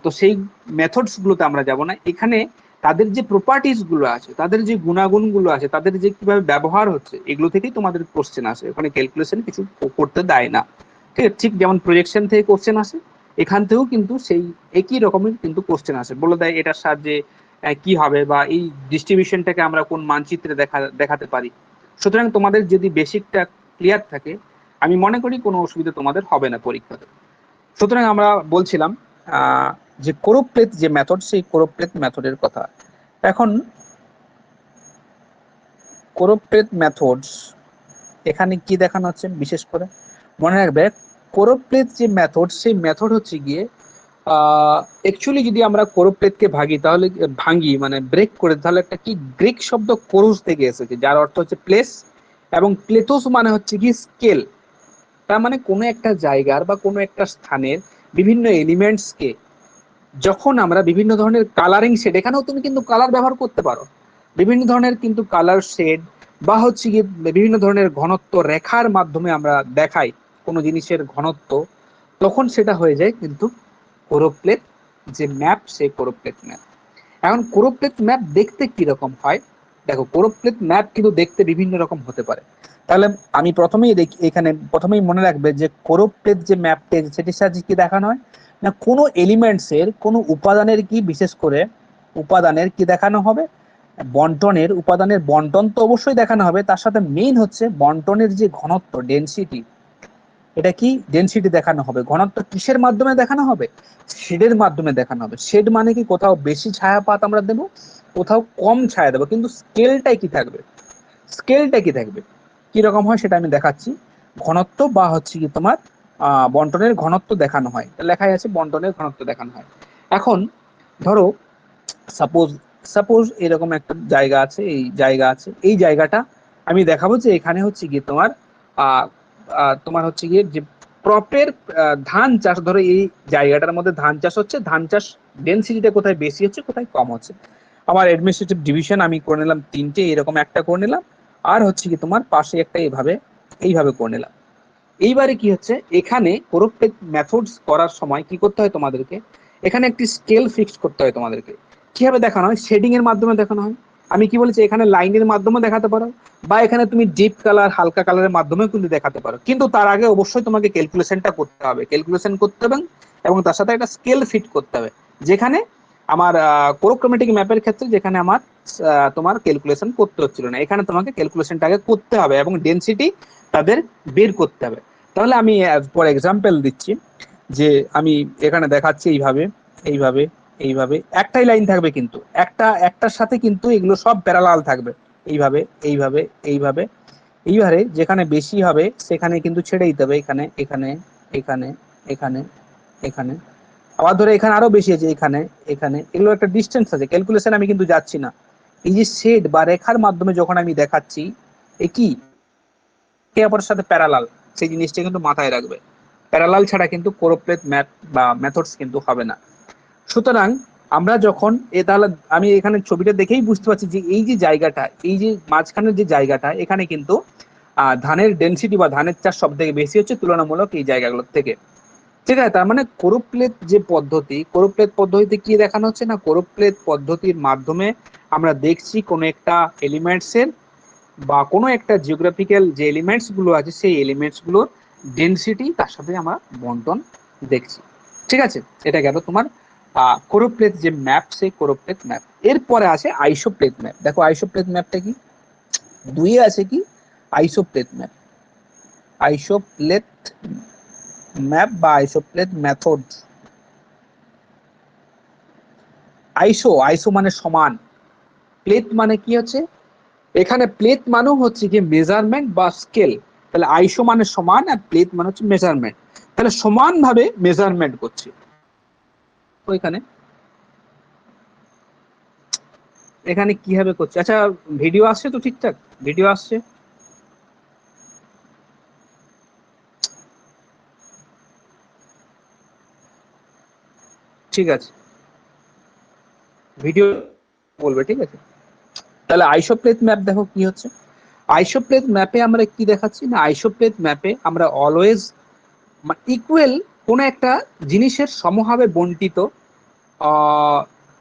তো সেই মেথডস গুলোতে আমরা যাব না। এখানে তাদের যে প্রপার্টিস গুলো আছে, তাদের যে গুণাগুণ গুলো আছে, তাদের যে কিভাবে ব্যবহার হচ্ছে, এগুলো থেকেই তোমাদের কোশ্চেন আসে। ওখানে ক্যালকুলেশন কিছু করতে দেয় না, ঠিক আছে। ঠিক যেমন প্রজেকশন থেকে কোশ্চেন আসে, এখান থেকেও কিন্তু সেই একই রকমের কিন্তু কোশ্চেন আসে, বলে দেয় এটার সাহায্যে কি হবে, বা এই ডিস্ট্রিবিউশনটাকে আমরা কোন মানচিত্রে দেখাতে পারি। সুতরাং তোমাদের যদি বেসিকটা ক্লিয়ার থাকে, আমি মনে করি কোনো অসুবিধা তোমাদের হবে না পরীক্ষাতে। সুতরাং আমরা বলছিলাম যে কোরোপ্লেথ যে মেথড, সেই কোরোপ্লেথ মেথডের কথা। এখন কোরোপ্লেথ মেথডস এখানে কি দেখানো হচ্ছে বিশেষ করে মনে রাখবে, কোরোপ্লেথ যে মেথড, সেই মেথড হচ্ছে গিয়ে অ্যাকচুয়ালি যদি আমরা কোরোপ্লেথকে ভাঙি মানে ব্রেক করে, তাহলে একটা কি গ্রিক শব্দ কোরুস থেকে এসেছে, যার অর্থ হচ্ছে প্লেস, এবং প্লেথোস মানে হচ্ছে কি স্কেল। তার মানে কোনো একটা জায়গার বা কোনো একটা স্থানের বিভিন্ন এলিমেন্টসকে যখন আমরা বিভিন্ন ধরনের কালারিং শেড, এখানেও তুমি কিন্তু কালার ব্যবহার করতে পারো, বিভিন্ন ধরনের কিন্তু কালার শেড, বা হচ্ছে গিয়ে বিভিন্ন ধরনের ঘনত্ব রেখার মাধ্যমে আমরা দেখাই কোনো জিনিসের ঘনত্ব, তখন সেটা হয়ে যায় কিন্তু কোরোপ্লেথ যে ম্যাপ, সেই কোরোপ্লেথ ম্যাপ। এখন কোরোপ্লেথ ম্যাপ দেখতে কিরকম হয়, দেখো কোরোপ্লেথ ম্যাপ কিন্তু দেখতে বিভিন্ন রকম হতে পারে। তাহলে আমি প্রথমেই দেখি, এখানে প্রথমেই মনে রাখবে যে কোরোপ্লেথ যে ম্যাপটা, সেটির সাহায্যে কি দেখানো হয় না, কোনো এলিমেন্টস এর কোনো উপাদানের কি, বিশেষ করে উপাদানের কি দেখানো হবে, বন্টনের, উপাদানের বন্টন তো অবশ্যই দেখানো হবে, তার সাথে মেইন হচ্ছে বন্টনের যে ঘনত্ব, ডেনসিটি, এটা কি ডেনসিটি দেখানো হবে। ঘনত্ব কিসের মাধ্যমে দেখানো হবে? শেডের মাধ্যমে দেখানো হবে। শেড মানে কি, কোথাও বেশি ছায়াপাত আমরা দেবো, কোথাও কম ছায়া দেবো, কিন্তু স্কেলটাই কি থাকবে, স্কেলটা কি থাকবে, কি রকম হয় সেটা আমি দেখাচ্ছি। ঘনত্ব বা হচ্ছে কি তোমার বন্টনের ঘনত্ব দেখানো হয়, লেখাই আছে বন্টনের ঘনত্ব দেখানো হয়। এখন ধরো সাপোজ সাপোজ এরকম একটা জায়গা আছে, এই জায়গাটা আমি দেখাবো যে এখানে হচ্ছে গিয়ে তোমার আহ তোমার হচ্ছে গিয়ে যে ক্রপের ধান চাষ, ধরো এই জায়গাটার মধ্যে ধান চাষ হচ্ছে, ধান চাষ ডেনসিটিটা কোথায় বেশি হচ্ছে, কোথায় কম হচ্ছে। আমার অ্যাডমিনিস্ট্রেটিভ ডিভিশন আমি করে নিলাম তিনটে, এরকম একটা করে নিলাম, আর হচ্ছে কি তোমার পাশে একটা এইভাবে করে নিলাম। এইবারে কি হচ্ছে, এখানে কোরোপ্লেথ মেথডস করার সময় কি করতে হয় তোমাদেরকে, এখানে একটি স্কেল ফিক্স করতে হয় তোমাদেরকে। কিভাবে দেখানো হয়? শেডিং এর মাধ্যমে দেখানো হয়। আমি কি বলেছি, এখানে লাইনের মাধ্যমে দেখাতে পারো, বা এখানে তুমি ডিপ কালার, হালকা কালারের মাধ্যমেও কিন্তু দেখাতে পারো, কিন্তু তার আগে অবশ্যই তোমাকে ক্যালকুলেশনটা করতে হবে, ক্যালকুলেশন করতে হবে, এবং তার সাথে একটা স্কেল ফিট করতে হবে। যেখানে আমার কোরোক্রোমেটিক ম্যাপের ক্ষেত্রে, যেখানে আমার তোমার ক্যালকুলেশন করতে হচ্ছিল না, এখানে তোমাকে ক্যালকুলেশনটা আগে করতে হবে এবং ডেনসিটি তাদের বের করতে হবে। তাহলে আমি ফর এক্সাম্পল দিচ্ছি, যে আমি এখানে দেখাচ্ছি এইভাবে, এইভাবে, এইভাবে একটাই লাইন থাকবে, কিন্তু একটার সাথে কিন্তু এগুলো সব প্যারালাল থাকবে, এইভাবে, এইভাবে, এইভাবে, এইবারে যেখানে বেশি হবে সেখানে কিন্তু ছেড়ে দিতে হবে, এখানে, এখানে, এখানে, এখানে, এখানে, আবার ধরে এখানে আরো বেশি আছে, এখানে, এখানে, এগুলো একটা ডিস্টেন্স আছে, ক্যালকুলেশন আমি কিন্তু যাচ্ছি না। এই যে শেড বা রেখার মাধ্যমে যখন আমি দেখাচ্ছি, এ কি একে অপরের সাথে প্যারালাল, সেই জিনিসটা কিন্তু মাথায় রাখবে। প্যারালাল ছাড়া কিন্তু কোরোপ্লেথ ম্যাথ বা মেথডস কিন্তু হবে না। সুতরাং আমরা যখন তাহলে আমি এখানে ছবিটা দেখেই বুঝতে পারছি যে এই যে জায়গাটা, এই যে মাঝখানের যে জায়গাটা, এখানে কিন্তু ধানের ডেনসিটি বা ধানের চাষ সব থেকে বেশি হচ্ছে তুলনামূলক এই জায়গাগুলোর থেকে, ঠিক আছে। তার মানে কোরোপ্লেথ যে পদ্ধতি, কোরোপ্লেথ পদ্ধতিতে কি দেখানো হচ্ছে না, কোরোপ্লেথ পদ্ধতির মাধ্যমে আমরা দেখছি কোন একটা এলিমেন্টস এর বা কোনো একটা জিওগ্রাফিক্যাল যে এলিমেন্টস গুলো আছে, সেই এলিমেন্টস গুলোর ডেনসিটি, তার সাথে আমরা বন্টন দেখছি, ঠিক আছে। এটা গেল তোমার কোরোপ্লেথ যে ম্যাপ, সেই কোরোপ্লেথ ম্যাপ। এরপরে আছে আইসোপ্লেথ ম্যাপ। দেখো আইসোপ্লেথ ম্যাপটা কি, দুইয়ে আছে কি, আইসোপ্লেথ ম্যাপ, আইসোপ্লেথ ম্যাপ বা আইসোপ্লেথ মেথড। আইসো, আইসো মানে সমান, প্লেট মানে কি হচ্ছে, এখানে প্লেট মানে হচ্ছে কি মেজারমেন্ট বা স্কেল, তাহলে আইসো মানে সমান আর প্লেট মানে হচ্ছে মেজারমেন্ট, তাহলে সমান ভাবে মেজারমেন্ট করছি। ওইখানে এখানে কিভাবে করছে, আচ্ছা ভিডিও আসছে তো ঠিকঠাক, ভিডিও আসছে, ঠিক আছে, ভিডিও বলবে, ঠিক আছে। তাহলে আইসোপ্লেট ম্যাপ দেখো কি হচ্ছে, আইসোপ্লেট ম্যাপে আমরা কি দেখাচ্ছি না, আইসোপ্লেট ম্যাপে আমরা অলওয়েজ ইকুয়াল কোন একটা জিনিসের সমভাবে বন্টিত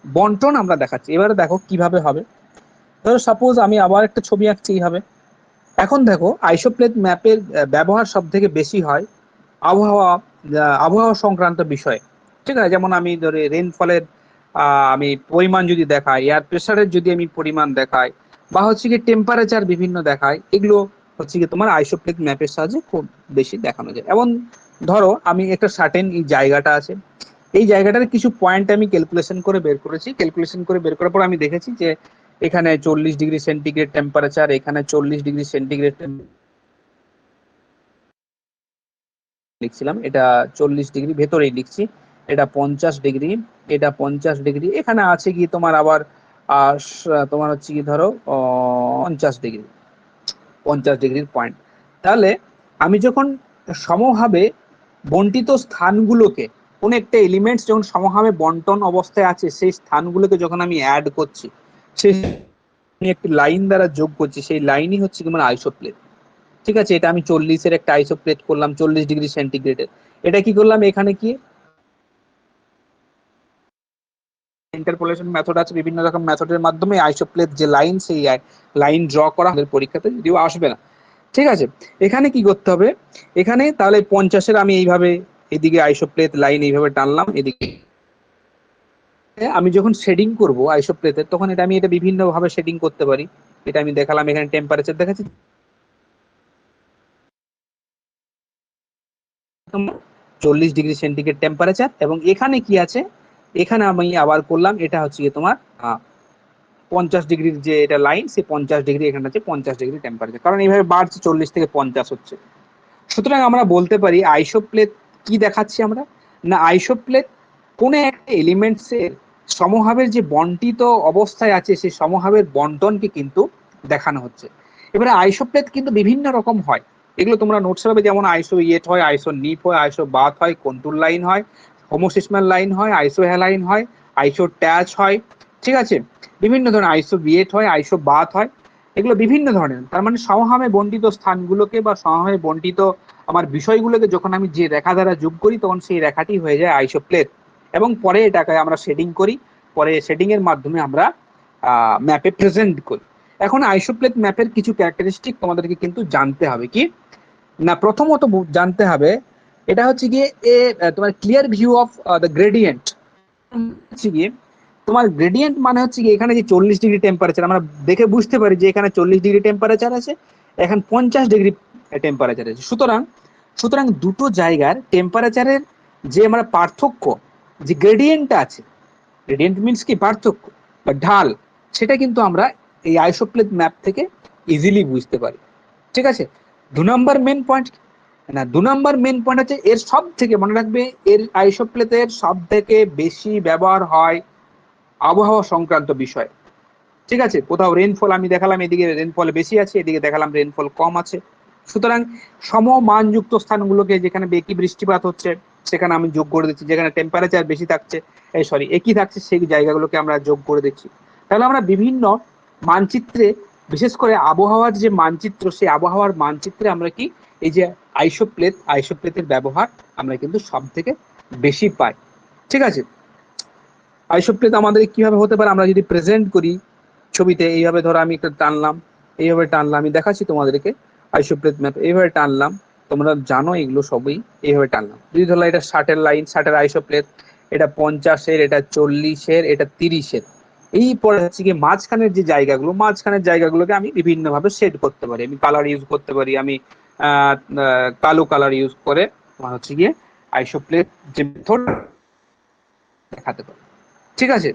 বন্টন আমরা দেখাচ্ছি। এবারে দেখো কিভাবে হবে, ধরো সাপোজ আমি আবার একটা ছবি আঁকছি এইভাবে। এখন দেখো আইসোপ্লেট ম্যাপের ব্যবহার সব থেকে বেশি হয় আবহাওয়া, আবহাওয়া সংক্রান্ত বিষয়, ঠিক আছে। যেমন আমি ধরে রেনফলের আমি পরিমাণ যদি দেখাই, এয়ার প্রেসারের যদি আমি পরিমাণ দেখাই, বা হচ্ছে কি টেম্পারেচার বিভিন্ন দেখায়, এগুলো হচ্ছে কি তোমার আইসোপ্লেট ম্যাপের সাহায্যে খুব বেশি দেখানো যায়। এবং ধরো আমি একটা সার্টেন এই জায়গাটা আছে, এই জায়গাটার কিছু পয়েন্ট আমি ক্যালকুলেশন করে বের করেছি, ক্যালকুলেশন করে বের করার পর আমি দেখেছি যে এখানে 40 ডিগ্রি সেন্টিগ্রেড টেম্পারেচার, এখানে 40 ডিগ্রি সেন্টিগ্রেড লিখছিলাম, এটা 40 ডিগ্রি ভেতরেই লিখছি, এটা 50 ডিগ্রি, এটা 50 ডিগ্রি, এখানে আছে কি তোমার আবার তোমার হচ্ছে কি ধরো 50 ডিগ্রি, 50 ডিগ্রির পয়েন্ট। তাহলে আমি যখন সমভাবে বন্টিত স্থানগুলোকে, কোন একটা এলিমেন্টস যখন সমভাবে বন্টন অবস্থায় আছে, সেই স্থানগুলোকে যখন আমি অ্যাড করছি, সেই একটি লাইন দ্বারা যোগ করছি, সেই লাইনই হচ্ছে তোমার আইসোপ্লেট, ঠিক আছে। এটা আমি 40-এর একটা আইসোপ্লেট করলাম, 40 ডিগ্রি সেন্টিগ্রেডের, এটা কি করলাম, এখানে কি ইন্টারপোলেশন মেথড আছে, বিভিন্ন রকম মেথডের মাধ্যমে আইসোপ্লেট যে লাইন, সেই লাইন ড্র করা আমাদের পরীক্ষাতে যদিও আসবে না, ঠিক আছে। এখানে কি করতে হবে, এখানে তাহলে 50-এর আমি এইভাবে এদিকে আইসোপ্লেট লাইন এইভাবে টানলাম, এদিকে আমি যখন শেডিং করব আইসোপ্লেটের, তখন এটা আমি এটা বিভিন্ন ভাবে শেডিং করতে পারি। এটা আমি দেখালাম, এখানে টেম্পারেচার দেখাচ্ছি 40 ডিগ্রি সেন্টিগ্রেড টেম্পারেচার, এবং এখানে কি আছে, এখানে আমি আবার করলাম, এটা হচ্ছে তোমার 50 ডিগ্রির যে এটা লাইন, সেই 50 ডিগ্রি এখানে আছে 50 ডিগ্রি টেম্পারেচার, কারণ এইভাবে বাড়ছে 40 থেকে 50 হচ্ছে। সুতরাং আমরা বলতে পারি আইসোপ্লেট কি দেখাচ্ছি আমরা, না আইসোপ্লেট কোন একটা এলিমেন্টস এর সমভাবের যে বন্টিত অবস্থায় আছে, সেই সমভাবের বন্টনকে কিন্তু দেখানো হচ্ছে। এবারে আইসোপ্লেট কিন্তু বিভিন্ন রকম হয়, এগুলো তোমরা নোটস পাবে, যেমন আইসো ইয়েট হয়, আইসো নিপ হয়, আইসো বাথ হয়, কন্টুর লাইন হয়, হোমোসিসমাল লাইন হয়, আইসো হ্যালাইন হয়, আইসো ট্যাচ হয়, ঠিক আছে। বিভিন্ন ধরনের আইসো বিয়েট হয়, আইসো বাথ হয়, এগুলো বিভিন্ন ধরনের। তার মানে সমভাবে বন্টিত স্থানগুলোকে বা সমভাবে বন্টিত আমার বিষয়গুলোকে যখন আমি যে রেখা দ্বারা যোগ করি, তখন সেই রেখাটি হয়ে যায় আইসোপ্লেট, এবং পরে এটাকে আমরা শেডিং করি, পরে শেডিং এর মাধ্যমে আমরা ম্যাপে প্রেজেন্ট করি। এখন আইসোপ্লেট ম্যাপের কিছু ক্যারেক্টারিস্টিক তোমাদেরকে কিন্তু জানতে হবে, কি না প্রথমত জানতে হবে, এটা হচ্ছে গিয়ে তোমার clear view of the gradient, হচ্ছে গিয়ে তোমার গ্রেডিয়েন্ট মানে হচ্ছে কি এখানে যে 40 ডিগ্রি টেম্পারেচার আমরা দেখে বুঝতে পারি যে এখানে 40 ডিগ্রি টেম্পারেচার আছে, এখন 50 ডিগ্রি টেম্পারেচার আছে। সুতরাং সুতরাং দুটো জায়গার টেম্পারেচারের যে আমরা পার্থক্য, যে গ্রেডিয়েন্টটা আছে, গ্রেডিয়েন্ট মিনস কি পার্থক্য বা ঢাল, সেটা কিন্তু আমরা এই আইসোপ্লেট ম্যাপ থেকে ইজিলি বুঝতে পারি, ঠিক আছে। 2 নম্বর মেন পয়েন্ট, না 2 নম্বর মেন পয়েন্ট হচ্ছে এর সব থেকে মনে রাখবে, এর আইসোপ্লেটের সব থেকে বেশি ব্যবহার হয় আবহাওয়া সংক্রান্ত বিষয়, ঠিক আছে। কোথাও রেনফল আমি দেখালাম, এদিকে রেনফল বেশি আছে, এদিকে দেখালাম রেনফল কম আছে। সুতরাং সমমানযুক্ত স্থানগুলোকে, যেখানে একই বৃষ্টিপাত হচ্ছে সেখানে আমি যোগ করে দিচ্ছি, যেখানে টেম্পারেচার বেশি থাকছে, সরি একই থাকছে, সেই জায়গাগুলোকে আমরা যোগ করে দিচ্ছি। তাহলে আমরা বিভিন্ন মানচিত্রে, বিশেষ করে আবহাওয়ার যে মানচিত্র, সেই আবহাওয়ার মানচিত্রে আমরা কি এই যে আইসোপ্লেটের ব্যবহার আমরা কিন্তু সব থেকে বেশি পাই, ঠিক আছে। আইসোপ্লেট আমাদের কিভাবে হতে পারে, আমরা যদি প্রেজেন্ট করি ছবিতে, এইভাবে ধরো আমি একটা টানলাম, এইভাবে টানলাম, আমি দেখাচ্ছি তোমাদেরকে আইসোপ্লেট ম্যাপ, এইভাবে টানলাম, তোমরা জানো এগুলো সবই, এইভাবে টানলাম, যদি ধরো এটা 60-এর লাইন, 60-এর আইসোপ্লেট, এটা 50-এর, এটা 40-এর, এটা 30-এর, এই পরে হচ্ছে কি মাঝখানের যে জায়গাগুলো, মাঝখানের জায়গাগুলোকে আমি বিভিন্ন ভাবে সেট করতে পারি, আমি কালার ইউজ করতে পারি, আমি কালো কালার ইউজ করে তোমার হচ্ছে গিয়ে আইসোপ্লেট যে মেথড দেখাতে পারি, ঠিক আছে।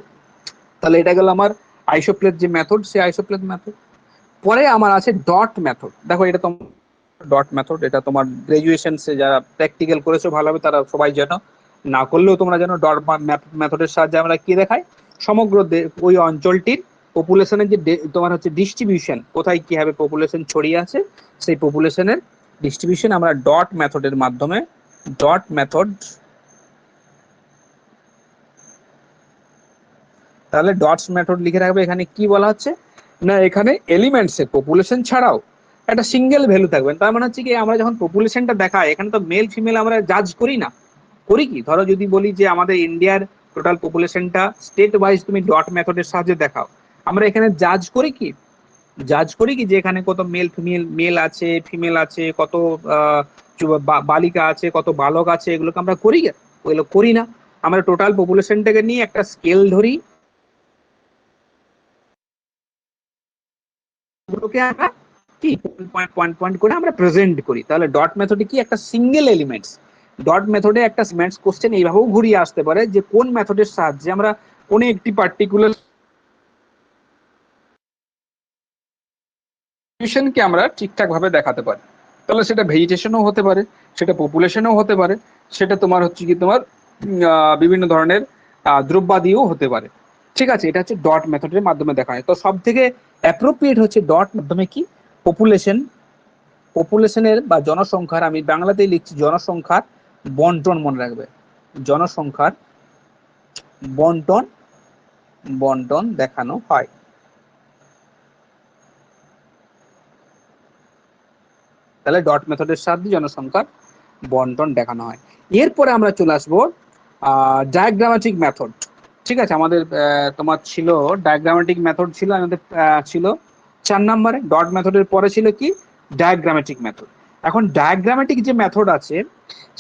তাহলে এটা গেল আমার আইসোপ্লেট যে মেথড, সেই আইসোপ্লেট মেথড। পরে আমার আছে ডট মেথড। দেখো এটা তোমার ডট মেথড, এটা তোমার গ্রাজুয়েশন সে যারা প্র্যাকটিক্যাল করেছো ভালোভাবে তারা সবাই জানো, না করলেও তোমরা জানো ডট মেথডের সাহায্যে আমরা কি দেখাই, সমগ্র ওই অঞ্চলটির পপুলেশনের যে তোমার হচ্ছে ডিস্ট্রিবিউশন, কোথায় কিভাবে পপুলেশন ছড়িয়ে আছে, সেই পপুলেশনের ডিস্ট্রিবিউশন আমরা ডট মেথডের মাধ্যমে, ডট মেথড, তাহলে ডটস মেথড লিখে রাখবে। এখানে কি বলা হচ্ছে না, এখানে এলিমেন্টস এর পপুলেশন ছাড়াও একটা সিঙ্গেল ভ্যালু থাকবে। তার মানে হচ্ছে কি আমরা যখন পপুলেশনটা দেখাই, এখানে তো মেল ফিমেল আমরা জাজ করি না, করি কি? ধরো যদি বলি যে আমাদের ইন্ডিয়ার টোটাল পপুলেশনটা স্টেট ওয়াইজ তুমি ডট মেথডের সাহায্যে দেখাও, আমরা এখানে জাজ করি কি, জাজ করি কি যে এখানে কত মেল ফিমেল, মেল আছে ফিমেল আছে, কত বালিকা আছে, কত বালক আছে, এগুলোকে আমরা করি, ওগুলো করি না। আমরা টোটাল পপুলেশনটাকে নিয়ে একটা স্কেল ধরি, গুলোকে আমরা কি পয়েন্ট পয়েন্ট পয়েন্ট করে আমরা প্রেজেন্ট করি। তাহলে ডট মেথডে কি একটা সিঙ্গেল এলিমেন্টস, ডট মেথডে একটা সিমেন্টস কোশ্চেন এইভাবেও ঘুরিয়ে আসতে পারে যে কোন মেথডের সাহায্যে আমরা কোন একটি পার্টিকুলার কে আমরা ঠিকঠাক ভাবে দেখাতে পারি। তাহলে সেটা ভেজিটেশনও হতে পারে, সেটা পপুলেশনও হতে পারে, সেটা তোমার হচ্ছে কি তোমার বিভিন্ন ধরনের দ্রব্যাদিও হতে পারে। ঠিক আছে, এটা হচ্ছে ডট মেথডের মাধ্যমে দেখা হয়। তো সব থেকে অ্যাপ্রোপ্রিয়েট হচ্ছে ডট মাধ্যমে কি পপুলেশন, পপুলেশনের বা জনসংখ্যার, আমি বাংলাতেই লিখছি জনসংখ্যার বন্টন, মনে রাখবে জনসংখ্যার বন্টন, বন্টন দেখানো হয়। তাহলে ডট মেথডের সাহায্যে জনসংখ্যার বন্টন দেখানো হয়। এরপরে আমরা চলে আসবো ডায়াগ্রামেটিক মেথড। ঠিক আছে, আমাদের তোমার ছিল ডায়াগ্রামেটিক মেথড ছিল আমাদের, ছিল 4 নম্বরে। ডট মেথডের পরে ছিল কি ডায়াগ্রামেটিক মেথড। এখন ডায়াগ্রামেটিক যে মেথড আছে,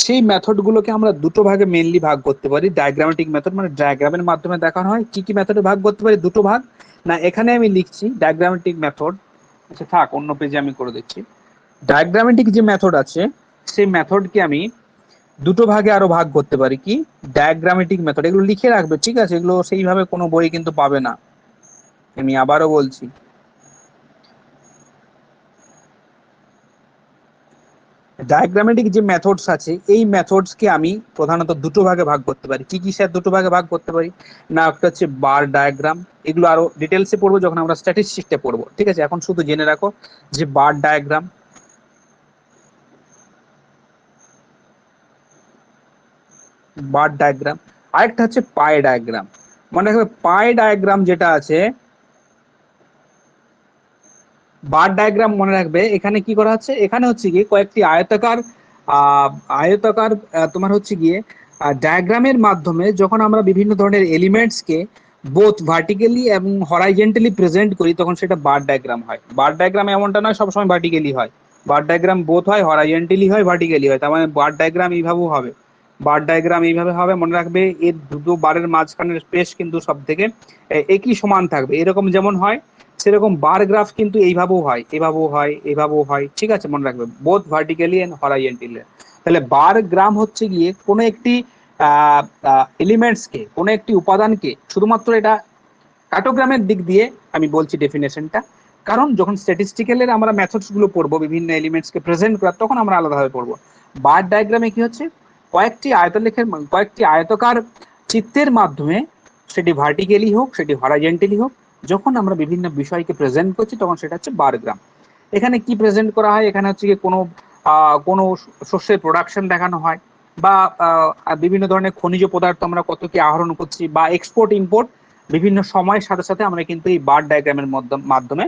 সেই মেথড গুলোকে আমরা দুটো ভাগে মেইনলি ভাগ করতে পারি। ডায়াগ্রামেটিক মেথড মানে ডায়াগ্রামের মাধ্যমে দেখানো হয়। কি কি মেথডে ভাগ করতে পারি? দুটো ভাগ। না, এখানে আমি লিখছি ডায়াগ্রামেটিক মেথড, আচ্ছা থাক, অন্য পেজে আমি করে দিচ্ছি। ডায়াগ্রামেটিক যে মেথড আছে, সেই মেথডকে আমি দুটো ভাগে আরো ভাগ করতে পারি। কি ডায়াগ্রামেটিক মেথড, এগুলো লিখে রাখবে, ঠিক আছে? এগুলো সেইভাবে কোনো বই কিন্তু পাবে না, আমি আবারও বলছি। ডায়াগ্রামেটিক যে মেথডস আছে, এই মেথডস কে আমি প্রধানত দুটো ভাগে ভাগ করতে পারি। কি কি স্যার দুটো ভাগে ভাগ করতে পারি? না, একটা হচ্ছে বার ডায়াগ্রাম, এগুলো আরো ডিটেলসে পড়বো যখন আমরা স্ট্যাটিস্টিক্সে পড়বো। ঠিক আছে, এখন শুধু জেনে রাখো যে বার ডায়াগ্রাম, বার ডায়াগ্রাম। আরেকটা হচ্ছে পাই ডায়াগ্রাম। মনে রাখবে পাই ডায়াগ্রাম যেটা আছে, বার ডায়াগ্রাম মনে রাখবে এখানে কি করা হচ্ছে, এখানে হচ্ছে গিয়ে কয়েকটি আয়তাকার, আহ আয়তাকার তোমার হচ্ছে গিয়ে ডায়াগ্রামের মাধ্যমে যখন আমরা বিভিন্ন ধরনের এলিমেন্টসকে বোথ ভার্টিক্যালি এবং হরাইজেন্টালি প্রেজেন্ট করি, তখন সেটা বার ডায়াগ্রাম হয়। বার ডায়াগ্রাম এমনটা নয় সবসময় ভার্টিক্যালি হয়, বার ডায়াগ্রাম বোথ হয়, হরাইজেন্টালি হয়, ভার্টিক্যালি হয়। তার মানে বার ডায়াগ্রাম এইভাবেও হবে, বার ডায়াগ্রাম এইভাবে হবে। মনে রাখবে এর দুটো বারের মাঝখানের স্পেস কিন্তু সব থেকে একই সমান থাকবে, এরকম যেমন হয় সেরকম বার গ্রাফ কিন্তু এইভাবেও হয়, এভাবেও হয়, এভাবেও হয়। ঠিক আছে, মনে রাখবে বোথ ভার্টিক্যালি এন্ড হরাইজেন্টালি। তাহলে বার গ্রাম হচ্ছে গিয়ে কোনো একটি এলিমেন্টস কে, কোনো একটি উপাদানকে, শুধুমাত্র এটা কার্টোগ্রামের দিক দিয়ে আমি বলছি ডেফিনেশনটা, কারণ যখন স্ট্যাটিস্টিক্যালের আমরা মেথডস গুলো পড়বো বিভিন্ন এলিমেন্টস কে প্রেজেন্ট করার, তখন আমরা আলাদাভাবে পড়বো। বার ডায়াগ্রামে কি হচ্ছে, কয়েকটি আয়তলেখের, কয়েকটি আয়তকার চিত্রের মাধ্যমে, সেটি ভার্টিক্যালি হোক সেটি হরাইজেন্টালি হোক, যখন আমরা বিভিন্ন বিষয়কে প্রেজেন্ট করছি তখন সেটা হচ্ছে বারগ্রাম। এখানে কি প্রেজেন্ট করা হয়, এখানে হচ্ছে কি কোনো শস্যের প্রোডাকশন দেখানো হয়, বা বিভিন্ন ধরনের খনিজ পদার্থ আমরা কত কি আহরণ করছি, বা এক্সপোর্ট ইম্পোর্ট বিভিন্ন সময়ের সাথে সাথে আমরা কিন্তু এই বার ডায়াগ্রামের মাধ্যমে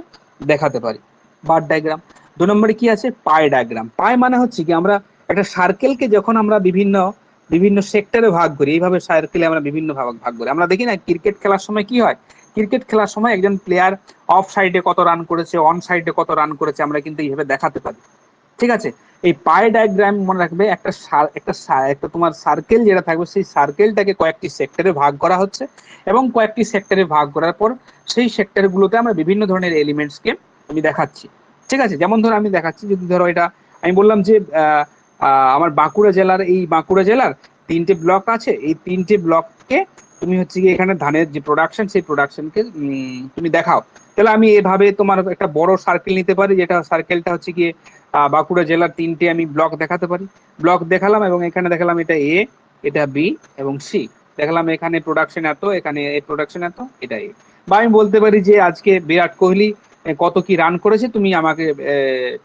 দেখাতে পারি। বার ডায়াগ্রাম। 2 নম্বরে কি আছে, পাই ডায়াগ্রাম। পাই মানে হচ্ছে কি আমরা একটা সার্কেলকে যখন আমরা বিভিন্ন বিভিন্ন সেক্টরে ভাগ করি, এইভাবে সার্কেলে আমরা বিভিন্ন ভাগ ভাগ করি। আমরা দেখি না ক্রিকেট খেলার সময় কি হয়, ক্রিকেট খেলার সময় একজন প্লেয়ার অফ সাইডে কত রান করেছে, অন সাইডে কত রান করেছে, আমরা কিন্তু এইভাবে দেখাতে পারি। ঠিক আছে, এই পাই ডায়াগ্রাম মনে রাখবে একটা একটা তোমার সার্কেল যেটা থাকবে, সেই সার্কেলটাকে কয়েকটি সেক্টরে ভাগ করা হচ্ছে, এবং কয়েকটি সেক্টরে ভাগ করার পর সেই সেক্টরগুলোতে আমরা বিভিন্ন ধরনের এলিমেন্টসকে আমি দেখাচ্ছি। ঠিক আছে, যেমন ধরো আমি দেখাচ্ছি, যদি ধরো এটা আমি বললাম যে আমার বাঁকুড়া জেলার, এই বাঁকুড়া জেলার 3টে ব্লক আছে, এই 3টে ব্লককে তুমি হচ্ছে কি এখানে ধানের যে প্রোডাকশন সেই প্রোডাকশনকে তুমি দেখাও। তাহলে আমি এভাবে তোমার একটা বড় সার্কেল নিতে পারি, যেটা সার্কেলটা হচ্ছে কি বাঁকুড়া জেলার 3টে আমি ব্লক দেখাতে পারি। ব্লক দেখালাম এবং এখানে দেখালাম এটা এ, এটা বি এবং সি। দেখালাম এখানে প্রোডাকশন এত, এখানে এ প্রোডাকশন এত, এটা এ। বা আমি বলতে পারি যে আজকে বিরাট কোহলি কত কি রান করেছে তুমি আমাকে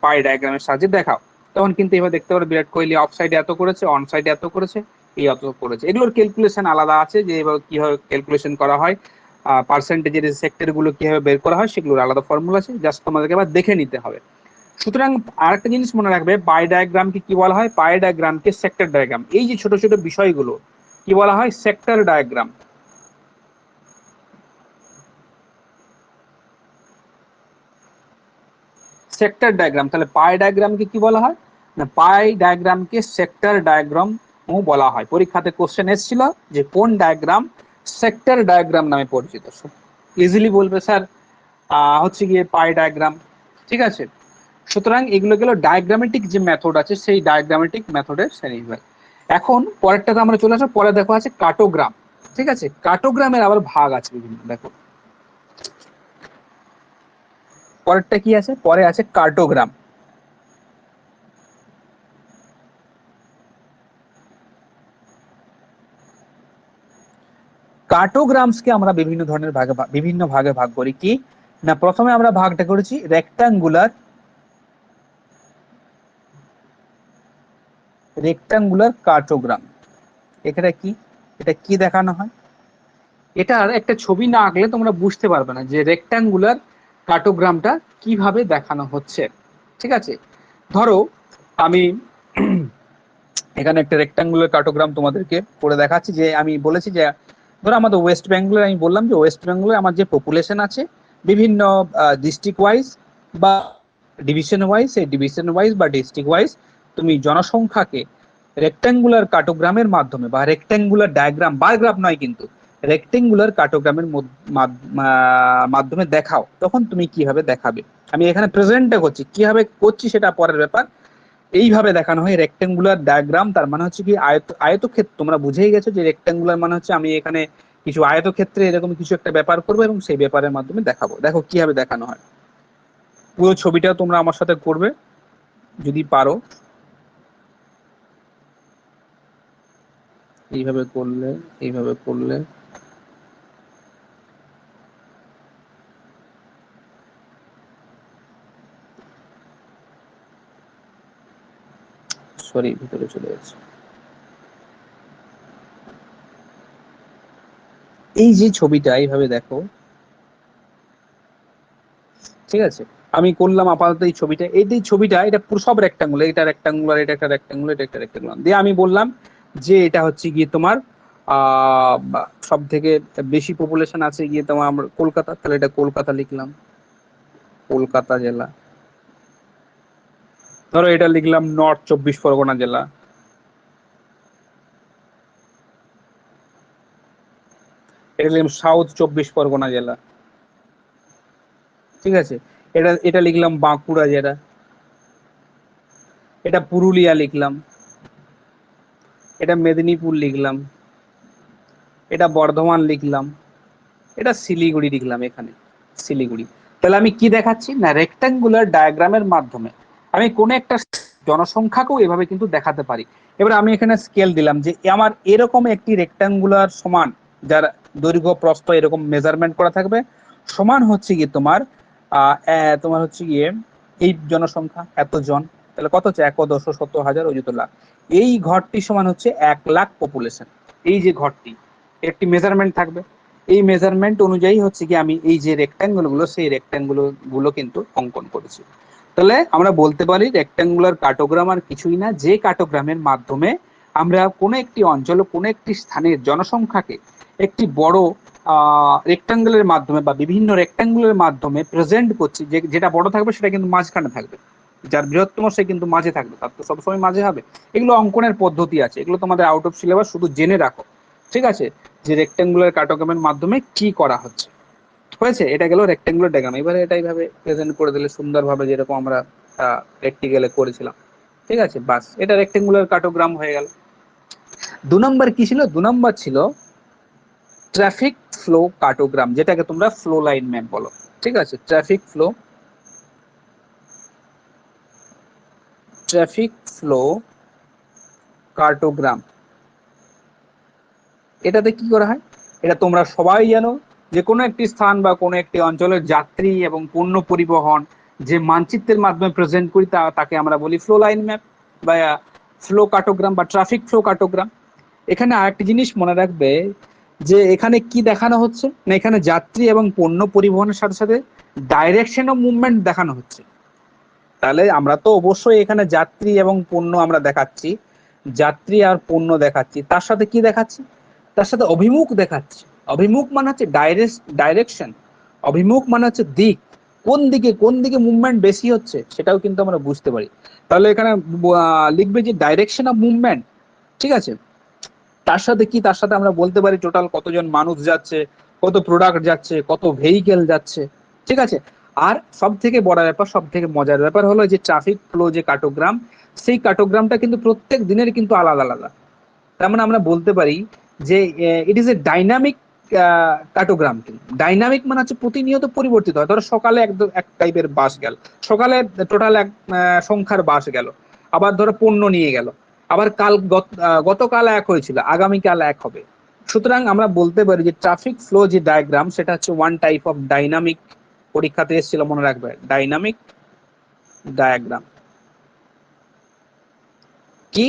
পাই ডায়াগ্রামের সাহায্যে দেখাও। তখন কিন্তু এবার দেখতে পারো বিরাট কোহলি অফ সাইডে এত করেছে, অন সাইডে এত করেছে, এই অত করেছে। এগুলোর ক্যালকুলেশন আলাদা আছে, যে এবার কিভাবে ক্যালকুলেশন করা হয়, পার্সেন্টেজের সেক্টর গুলো কিভাবে বের করা হয় সেগুলোর আলাদা ফর্মুলা আছে, জাস্ট তোমাদেরকে এবার দেখে নিতে হবে। সুতরাং আরেকটা জিনিস মনে রাখবে, পাই ডায়াগ্রামকে কি বলা হয়? পাই ডায়াগ্রামকে সেক্টর ডায়াগ্রাম। এই যে ছোট ছোট বিষয়গুলো কি বলা হয়? Sector diagram. Sector diagram. তাহলে পাই ডায়াগ্রামকে কি বলা হয় না? পাই ডায়াগ্রামকে সেক্টর ডায়াগ্রাম বলা হয়। পরীক্ষাতে কোশ্চেন এসেছিল যে কোন ডায়াগ্রাম সেক্টর ডায়াগ্রাম নামে পরিচিত। ইজিলি বলবে স্যার হচ্ছে গিয়ে পাই ডায়াগ্রাম। ঠিক আছে, সুতরাং এগুলো গেল ডায়াগ্রামেটিক যে মেথড আছে সেই ডায়াগ্রামেটিক মেথডের শ্রেণীবিভাগ। এখন পরেরটাতে আমরা চলে আসবো, পরে দেখো আছে কার্টোগ্রাম। ঠিক আছে, কার্টোগ্রামের আবার ভাগ আছে বিভিন্ন। দেখো পরেরটা কি আছে, পরে আছে কার্টোগ্রাম। কার্টোগ্রামসকে আমরা বিভিন্ন ধরনের ভাগে বিভিন্ন ভাগে ভাগ করি। কি না, প্রথমে আমরা ভাগটা করেছি রেক্টাঙ্গুলার কার্টোগ্রাম। এখানে কি, এটা কি দেখানো হয়? এটার একটা ছবি না আঁকলে তোমরা বুঝতে পারবে না যে রেক্টাঙ্গুলার কার্টোগ্রামটা কিভাবে দেখানো হচ্ছে। ঠিক আছে, ধরো আমি এখানে একটা রেক্টাঙ্গুলার কার্টোগ্রাম তোমাদেরকে করে দেখাচ্ছি। যে আমি বলেছি যে ধরো আমাদের ওয়েস্ট বেঙ্গলের, আমি বললাম যে ওয়েস্ট বেঙ্গলে আমার যে পপুলেশন আছে বিভিন্ন ডিস্ট্রিক্ট ওয়াইজ বা ডিভিশন ওয়াইজ, সেই ডিভিশন ওয়াইজ বা ডিস্ট্রিক্ট ওয়াইজ তুমি জনসংখ্যাকে রেক্টাঙ্গুলার কার্টোগ্রামের মাধ্যমে বা রেক্টাঙ্গুলার ডায়াগ্রাম, বার গ্রাফ নয় কিন্তু রেক্টাঙ্গুলার কার্টোগ্রামের মাধ্যমে দেখাও, তখন তুমি কিভাবে দেখাবে। আমি এখানে প্রেজেন্টটা করছি, কিভাবে করছি সেটা পরের ব্যাপার। এইভাবে দেখানো হয় রেক্টাঙ্গুলার ডায়াগ্রাম। তার মানে হচ্ছে কি আয়তক্ষেত্র। তোমরা বুঝেই গেছো যে রেক্টাঙ্গুলার মানে হচ্ছে আমি এখানে কিছু আয়তক্ষেত্রে এরকম কিছু একটা ব্যাপার করবো এবং সেই ব্যাপারের মাধ্যমে দেখাবো। দেখো কিভাবে দেখানো হয়, পুরো ছবিটাও তোমরা আমার সাথে করবে যদি পারো। এইভাবে করলে, এইভাবে করলে, সরি ভিতরে চলে যাচ্ছে। এই যে ছবিটা এইভাবে দেখো, ঠিক আছে, আমি করলাম আপাতত এই ছবিটা। এই যে ছবিটা, এটা পুরো সব রেক্টাঙ্গুলার, এটা রেক্টাঙ্গুলার, এটা একটা রেক্টাঙ্গুলার, এটা একটা রেক্টাঙ্গুলার দিয়ে আমি বললাম যে এটা হচ্ছে গিয়ে তোমার সব থেকে বেশি পপুলেশন আছে গিয়ে তোমার আমরা কলকাতা, তাহলে এটা কলকাতা লিখলাম, কলকাতা জেলা। ধরো এটা লিখলাম নর্থ 24 পরগনা জেলা। এটা লিখলাম সাউথ 24 পরগনা জেলা। ঠিক আছে, এটা এটা লিখলাম বাঁকুড়া জেলা। এটা পুরুলিয়া লিখলাম, এটা মেদিনীপুর লিখলাম, এটা বর্ধমান লিখলাম, এটা শিলিগুড়ি লিখলাম, এখানে শিলিগুড়ি। তাহলে আমি কি দেখাচ্ছি না, রেক্টাঙ্গুলার ডায়াগ্রামের মাধ্যমে আমি কোন একটা জনসংখ্যাকেও এভাবে কিন্তু দেখাতে পারি। এবার আমি এখানে স্কেল দিলাম যে আমার এরকম একটি রেক্টাঙ্গুলার সমান, যার দৈর্ঘ্য প্রস্থ এরকম মেজারমেন্ট করা থাকবে, সমান হচ্ছে গিয়ে তোমার তোমার হচ্ছে গিয়ে এই জনসংখ্যা এতজন। তাহলে কত হচ্ছে, 1,10,1,000,000 অযুত লাখ। এই ঘরটি সমান হচ্ছে 1,00,000 পপুলেশন। এই যে ঘরটি, একটি মেজারমেন্ট থাকবে, এই মেজারমেন্ট অনুযায়ী হচ্ছে কি আমি এই যে রেক্টাঙ্গুল গুলো, সেই রেক্টাঙ্গুল গুলো কিন্তু অঙ্কন করেছি। তাহলে আমরা বলতে পারি রেক্টাঙ্গুলার কার্টোগ্রাম আর কিছুই না, যে কার্টোগ্রামের মাধ্যমে আমরা কোনো একটি অঞ্চল, কোনো একটি স্থানের জনসংখ্যাকে একটি বড় রেক্টাঙ্গুলের মাধ্যমে বা বিভিন্ন রেক্টাঙ্গুলের মাধ্যমে প্রেজেন্ট করছি। যেটা বড় থাকবে সেটা কিন্তু মাঝখানে থাকবে, যার বৃহত্তম সে কিন্তু মাঝে থাকবে, তার তো সবসময় মাঝে হবে। এগুলো অঙ্কনের পদ্ধতি আছে, এগুলো তোমাদের আউট অফ সিলেবাস, শুধু জেনে রাখো। ঠিক আছে, যে রেক্টাঙ্গুলার কার্টোগ্রামের মাধ্যমে কি করা হচ্ছে। হয়েছে, এটা গেল রেক্টাঙ্গুলার ডায়াগ্রাম। এবারে এটা এইভাবে প্রেজেন্ট করে দিলে সুন্দরভাবে, যেরকম আমরা প্র্যাকটিক্যালে করেছিলাম। ঠিক আছে, বাস, এটা রেক্টাঙ্গুলার কার্টোগ্রাম হয়ে গেল। 2 নম্বর কি ছিল? 2 নম্বর ছিল ট্রাফিক ফ্লো কার্টোগ্রাম, যেটাকে তোমরা ফ্লো লাইন ম্যাপ বলো, ঠিক আছে। ট্রাফিক ফ্লো কার্টোগ্রাম, এটাতে কি করা হয়, এটা তোমরা সবাই জানো, যে কোনো একটি স্থান বা কোনো একটি অঞ্চলের যাত্রী এবং পণ্য পরিবহন যে মানচিত্রের মাধ্যমে প্রেজেন্ট করি তাকে আমরা বলি ফ্লো লাইন ম্যাপ বা ফ্লো কার্টোগ্রাম বা ট্রাফিক ফ্লো কার্টোগ্রাম। এখানে আরেকটি জিনিস মনে রাখবে, যে এখানে কি দেখানো হচ্ছে না, এখানে যাত্রী এবং পণ্য পরিবহনের সাথে সাথে ডাইরেকশন অফ মুভমেন্ট দেখানো হচ্ছে। তাহলে আমরা তো অবশ্যই এখানে যাত্রী এবং পণ্য আমরা দেখাচ্ছি, যাত্রী আর পণ্য দেখাচ্ছি, তার সাথে কি দেখাচ্ছি, তার সাথে অভিমুখ দেখাচ্ছি। অভিমুখ মানে হচ্ছে ডাইরেকশন, অভিমুখ মানে হচ্ছে দিক, কোন দিকে মুভমেন্ট বেশি হচ্ছে সেটাও কিন্তু আমরা বুঝতে পারি। তাহলে এখানে লিখবে যে ডাইরেকশন অফ মুভমেন্ট, ঠিক আছে। তার সাথে কি, তার সাথে আমরা বলতে পারি টোটাল কতজন মানুষ যাচ্ছে, কত প্রোডাক্ট যাচ্ছে, কত ভেহিকেল যাচ্ছে, ঠিক আছে। আর সব থেকে বড় ব্যাপার, সব থেকে মজার ব্যাপার হলো যে ট্রাফিক ফ্লো যে কার্টোগ্রাম, সেই কার্টোগ্রামটা কিন্তু প্রত্যেক দিনের কিন্তু আলাদা আলাদা। তার মানে আমরা বলতে পারি যে ইট ইজ এ ডাইনামিক কার্টোগ্রাম। কিন্তু ডাইনামিক মানে হচ্ছে প্রতিনিয়ত পরিবর্তিত হয়। ধরো সকালে এক টাইপের বাস গেল, সকালে টোটাল এক সংখ্যার বাস গেল, আবার ধরো পণ্য নিয়ে গেল, আবার গতকাল এক হয়েছিল, আগামীকাল এক হবে। সুতরাং আমরা বলতে পারি যে ট্রাফিক ফ্লো যে ডায়াগ্রাম, সেটা হচ্ছে ওয়ান টাইপ অফ ডাইনামিক। পরীক্ষাতে এসেছিল, মনে রাখবে, ডাইনামিক ডায়াগ্রাম। কি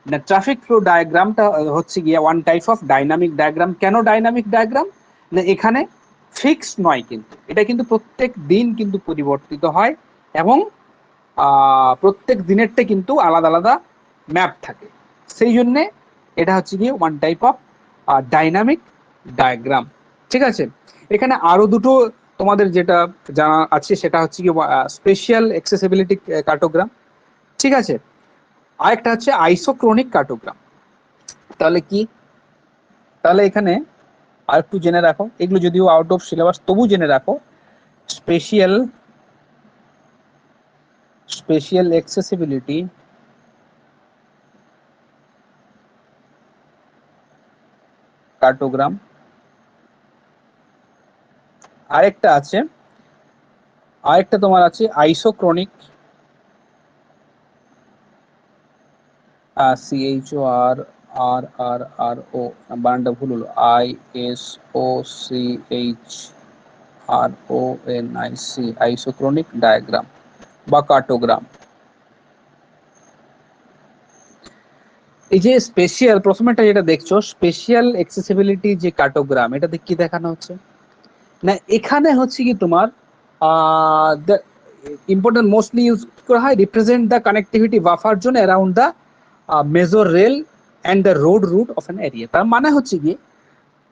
না, ট্রাফিক ফ্লো ডায়াগ্রামটা হচ্ছে গিয়ে one type of dynamic diagram. কেন ডাইনামিক ডায়াগ্রাম, না এখানে ফিক্সড নয়, কিন্তু এটা কিন্তু প্রত্যেক দিন কিন্তু পরিবর্তিত হয়, এবং প্রত্যেক দিনেরটা কিন্তু আলাদা আলাদা ম্যাপ থাকে। সেই জন্যে এটা হচ্ছে গিয়ে one type of dynamic diagram, ঠিক আছে। এখানে আরো দুটো তোমাদের যেটা জানা আছে, সেটা হচ্ছে কি স্পেশাল অ্যাক্সেসিবিলিটি কার্টোগ্রাম, ঠিক আছে। আরেকটা হচ্ছে আইসোক্রনিক কার্টোগ্রাম। তাহলে কি, তাহলে এখানে আর একটু জেনে রাখো, এগুলো যদিও আউট অফ সিলেবাস তবু জেনে রাখো। Special accessibility cartogram. আরেকটা আছে, আরেকটা তোমার আছে আইসোক্রনিক, CHORRRO, বানানটা ভুল হলো, ISOCHRONIC, আইসোক্রনিক ডায়াগ্রাম বা কার্টোগ্রাম। এই যে স্পেশাল, প্রথমেটা যেটা দেখছো স্পেশাল অ্যাক্সেসিবিলিটি যে কার্টোগ্রাম, এটাতে কি দেখানো হচ্ছে না, এখানে হচ্ছে কি তোমার ইম্পর্টেন্ট মোস্টলি ইউজ করা হয় represent the connectivity buffer zone around the major rail and the road route of an area. তার মানে হচ্ছে কি